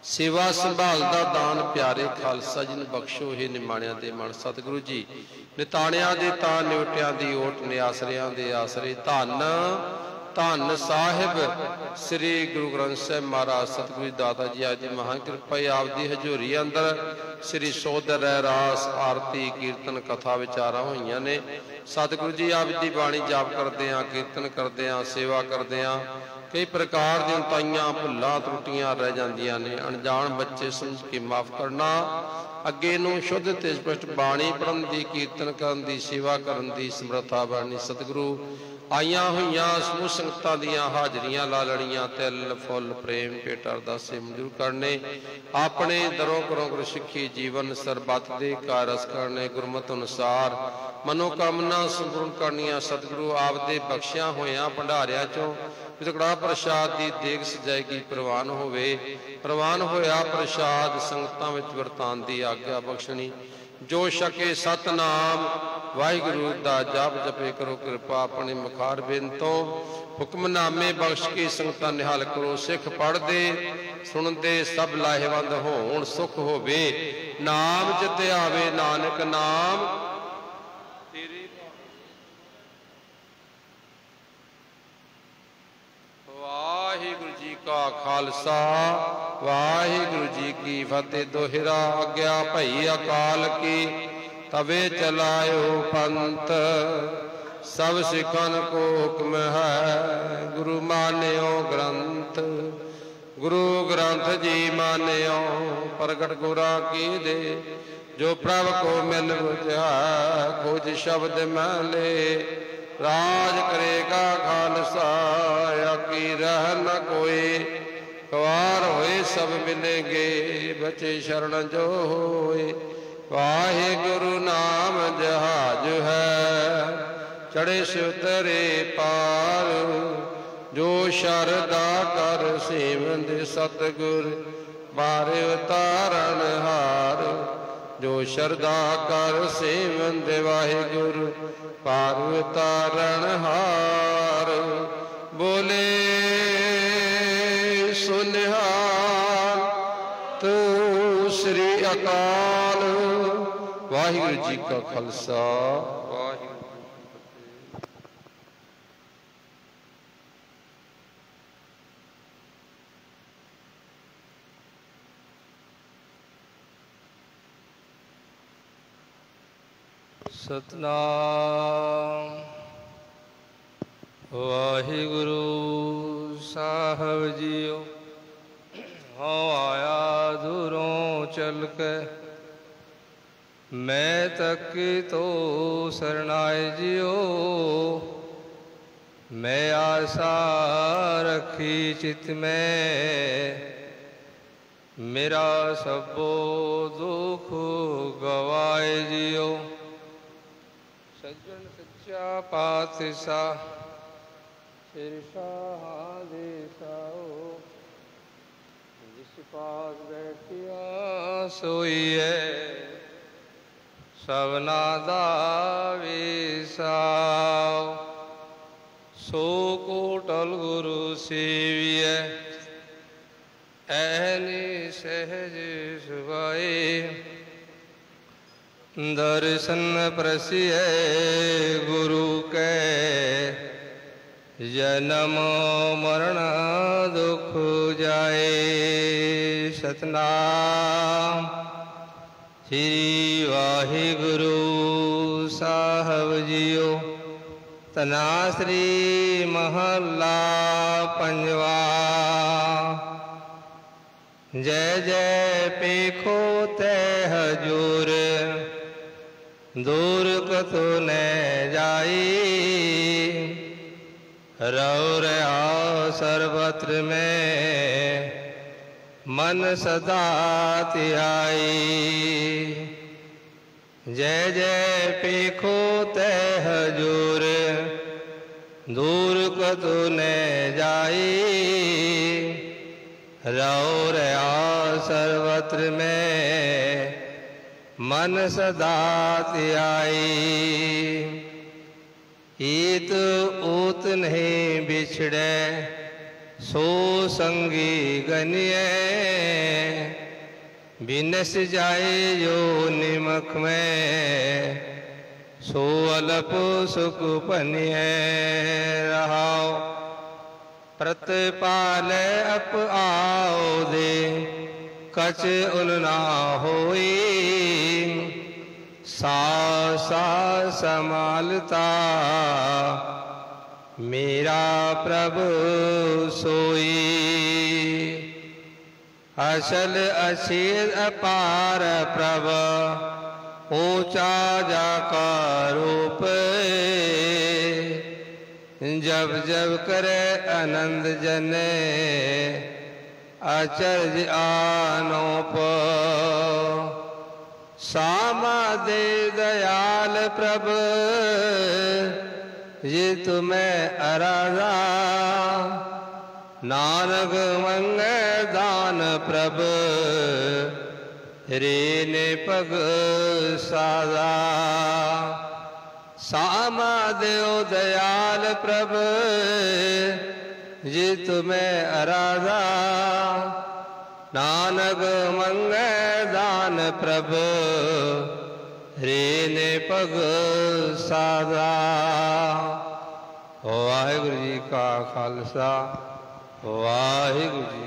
[SPEAKER 3] ਸੇਵਾ ਸੰਭਾਲ ਦਾ ਦਾਨ ਪਿਆਰੇ ਖਾਲਸਾ ਜੀ ਨੂੰ ਬਖਸ਼ੋ। ਇਹ ਨਿਮਾਣਿਆਂ ਦੇ ਮਨ ਸਤਿਗੁਰੂ ਜੀ, ਨਿਤਾਣਿਆਂ ਦੇ ਤਾਂ ਨਿਉਟਿਆਂ ਦੀ ਓਟ, ਨਿਆਸਰਿਆਂ ਦੇ ਆਸਰੇ। ਧੰਨ ਧੰਨ ਸਾਹਿਬ ਸ੍ਰੀ ਗੁਰੂ ਗ੍ਰੰਥ ਸਾਹਿਬ ਮਹਾਰਾਜ ਸਤਿਗੁਰੂ ਜੀ ਦਾਤਾ ਜੀ ਅੱਜ ਮਹਾਂ ਕਿਰਪਾ ਆਪ ਦੀ ਹਜ਼ੂਰੀ ਅੰਦਰ ਸ੍ਰੀ ਸੋਦਰ ਰਾਸ ਆਰਤੀ ਕੀਰਤਨ ਕਥਾ ਵਿਚਾਰਾਂ ਹੋਈਆਂ ਨੇ। ਸਤਿਗੁਰੂ ਜੀ ਆਪ ਦੀ ਬਾਣੀ ਜਾਪ ਕਰਦੇ ਆ, ਕੀਰਤਨ ਕਰਦੇ ਆ, ਸੇਵਾ ਕਰਦੇ ਆ। ਕਈ ਪ੍ਰਕਾਰ ਦੀਆਂ ਉਤਾਈਆਂ ਭੁੱਲਾਂ ਤਰੁੱਟੀਆਂ ਰਹਿ ਜਾਂਦੀਆਂ ਨੇ। ਅਣਜਾਣ ਬੱਚੇ ਸਮਝ ਕੇ ਮਾਫ ਕਰਨਾ। ਅੱਗੇ ਨੂੰ ਸ਼ੁੱਧ ਤੇ ਸਪਸ਼ਟ ਬਾਣੀ ਪੜ੍ਹਨ ਦੀ, ਕੀਰਤਨ ਕਰਨ ਦੀ, ਸੇਵਾ ਕਰਨ ਦੀ ਸਮਰੱਥਾ ਬਣਨੀ। ਸਤਿਗੁਰੂ ਆਈਆਂ ਹੋਈਆਂ ਸਮੂਹ ਸੰਗਤਾਂ ਦੀਆਂ ਹਾਜ਼ਰੀਆਂ ਲਾ ਲੜੀਆਂ, ਤਿਲ ਫੁੱਲ ਪ੍ਰੇਮ ਭੇਟ ਅਰਦਾਸੇ ਮਨਜ਼ੂਰ ਕਰਨੇ। ਆਪਣੇ ਦਰੋਂ ਕਰੋਂ ਗੁਰ ਸਿੱਖੀ ਜੀਵਨ ਸਰਬੱਤ ਦੇ ਕਾਰਜ ਕਰਨੇ। ਗੁਰਮਤਿ ਅਨੁਸਾਰ ਮਨੋਕਾਮਨਾ ਸੰਪੂਰਨ ਕਰਨੀਆਂ। ਸਤਿਗੁਰੂ ਆਪ ਦੇ ਬਖਸ਼ਿਆ ਹੋਇਆਂ ਭੰਡਾਰਿਆਂ ਚੋਂ ਵਿਤਕੜਾ ਪ੍ਰਸ਼ਾਦ ਦੀ ਦੇਗ ਸਜਾਏਗੀ ਪ੍ਰਵਾਨ ਹੋਵੇ। ਪ੍ਰਵਾਨ ਹੋਇਆ ਪ੍ਰਸ਼ਾਦ ਸੰਗਤਾਂ ਵਿੱਚ ਵਰਤਾਨ ਦੀ ਆਗਿਆ ਬਖਸ਼ਣੀ। ਜੋ ਛਕੇ ਸਤਨਾਮ ਵਾਹਿਗੁਰੂ ਦਾ ਜਪ ਜਪੇ ਕਰੋ ਕਿਰਪਾ ਆਪਣੇ ਮੁਖਾਰ ਬਿਨ ਤੋਂ। ਹੁਕਮਨਾਮੇ ਬਖਸ਼ ਕੇ ਸੰਗਤਾਂ ਨਿਹਾਲ ਕਰੋ। ਸਿੱਖ ਪੜ੍ਹਦੇ ਸੁਣਦੇ ਸਭ ਲਾਹੇਵੰਦ ਹੋਣ, ਸੁਖ ਹੋਵੇ। ਨਾਮ ਜਿਤੇ ਆਵੇ ਨਾਨਕ ਨਾਮ ਤੇਰੇ। ਵਾਹਿਗੁਰੂ ਜੀ ਕਾ ਖਾਲਸਾ ਵਾਹਿਗੁਰੂ ਜੀ ਕੀ ਫਤਿਹ। ਦੋਹਿਰਾ ਆਗਿਆ ਭਈ ਅਕਾਲ ਕੀ, ਤਵੇ ਚਲਾਇਓ ਪੰਥ। ਸਭ ਸਿੱਖਾਂ ਕੋ ਹੁਕਮ ਹੈ, ਗੁਰੂ ਮਾਨਿਓ ਗ੍ਰੰਥ। ਗੁਰੂ ਗ੍ਰੰਥ ਜੀ ਮਾਨਿਓ, ਪ੍ਰਗਟ ਗੁਰਾਂ ਕੀ ਦੇ। ਜੋ ਪ੍ਰਭ ਕੋ ਮਿਲ ਬੁਝਿਆ, ਖੋਜ ਸ਼ਬਦ ਮਹਿਲੇ। ਰਾਜ ਕਰੇਗਾ ਖਾਲਸਾ, ਆਕੀ ਰਹਿ ਨ ਕੋਈ। कवार होए सब मिलेंगे, बचे शरण जो होए। वाहे गुरु नाम जहाज है, चढ़े से उतरे पार। जो शरदा कर सेवंद सतगुर, बारे उतारण हार। जो शरदा कर सेवंद वाहिगुरु, पार उतारण हार। बोले सुनिहाल तू श्री अकाल। वाहिगुरु जी का खालसा, वाहिगुरु।
[SPEAKER 4] सतनाम वाहिगुरु साहब जियो। हाँ आया दूरों चल के, मैं तक तो शरणाए जियो। मैं आशा रखी चित में, मेरा सबो दुख गवाए जियो। सज्जन सच्चा पातशाह, शेरशाह देसाओ। जिस पास बैठिया सोई है, सबना दा विसाओ। सो कोटल गुरु सेविय, ऐनी सहज सुभाए। दर्शन प्रसिय गुरु के, जन्म मरण दुख जाए। सतनाम श्री वाहिगुरु साहब जियो। तना श्री महला पंजवा। जय जय पेखो ते हजूर, दूर कतो न जाई। रौर आओ सर्वत्र में, मन सदा तिहाई। जय जय पेखो ते हजूर, दूर कतो न जाई। रौर आओ सर्वत्र में, मन सदा तिहाई। ईत ऊत नहीं बिछड़े, सो संगी गनिए। बिनस जाए जो निमक में, सो अलप सुख पनिए। रहाओ प्रतिपाल अप आओ दे, कच उलना होई। सा समालता, मेरा प्रभु सोई। असल असील अपार प्रभ, ऊंचा जाका रूप। जब जब करे आनंद जने, आचर्य आनोप। सामा दे दयाल प्रभ, ये तुम्हें आराधा। नानक मंग दान प्रभ, रे ने पग साधा। सामा देव दयाल प्रभ, ये तुम्हें आराधा। नानक मंग दान प्रभ, रे ने पग साधा। वाहिगुरु जी का खालसा, वाहिगुरु जी।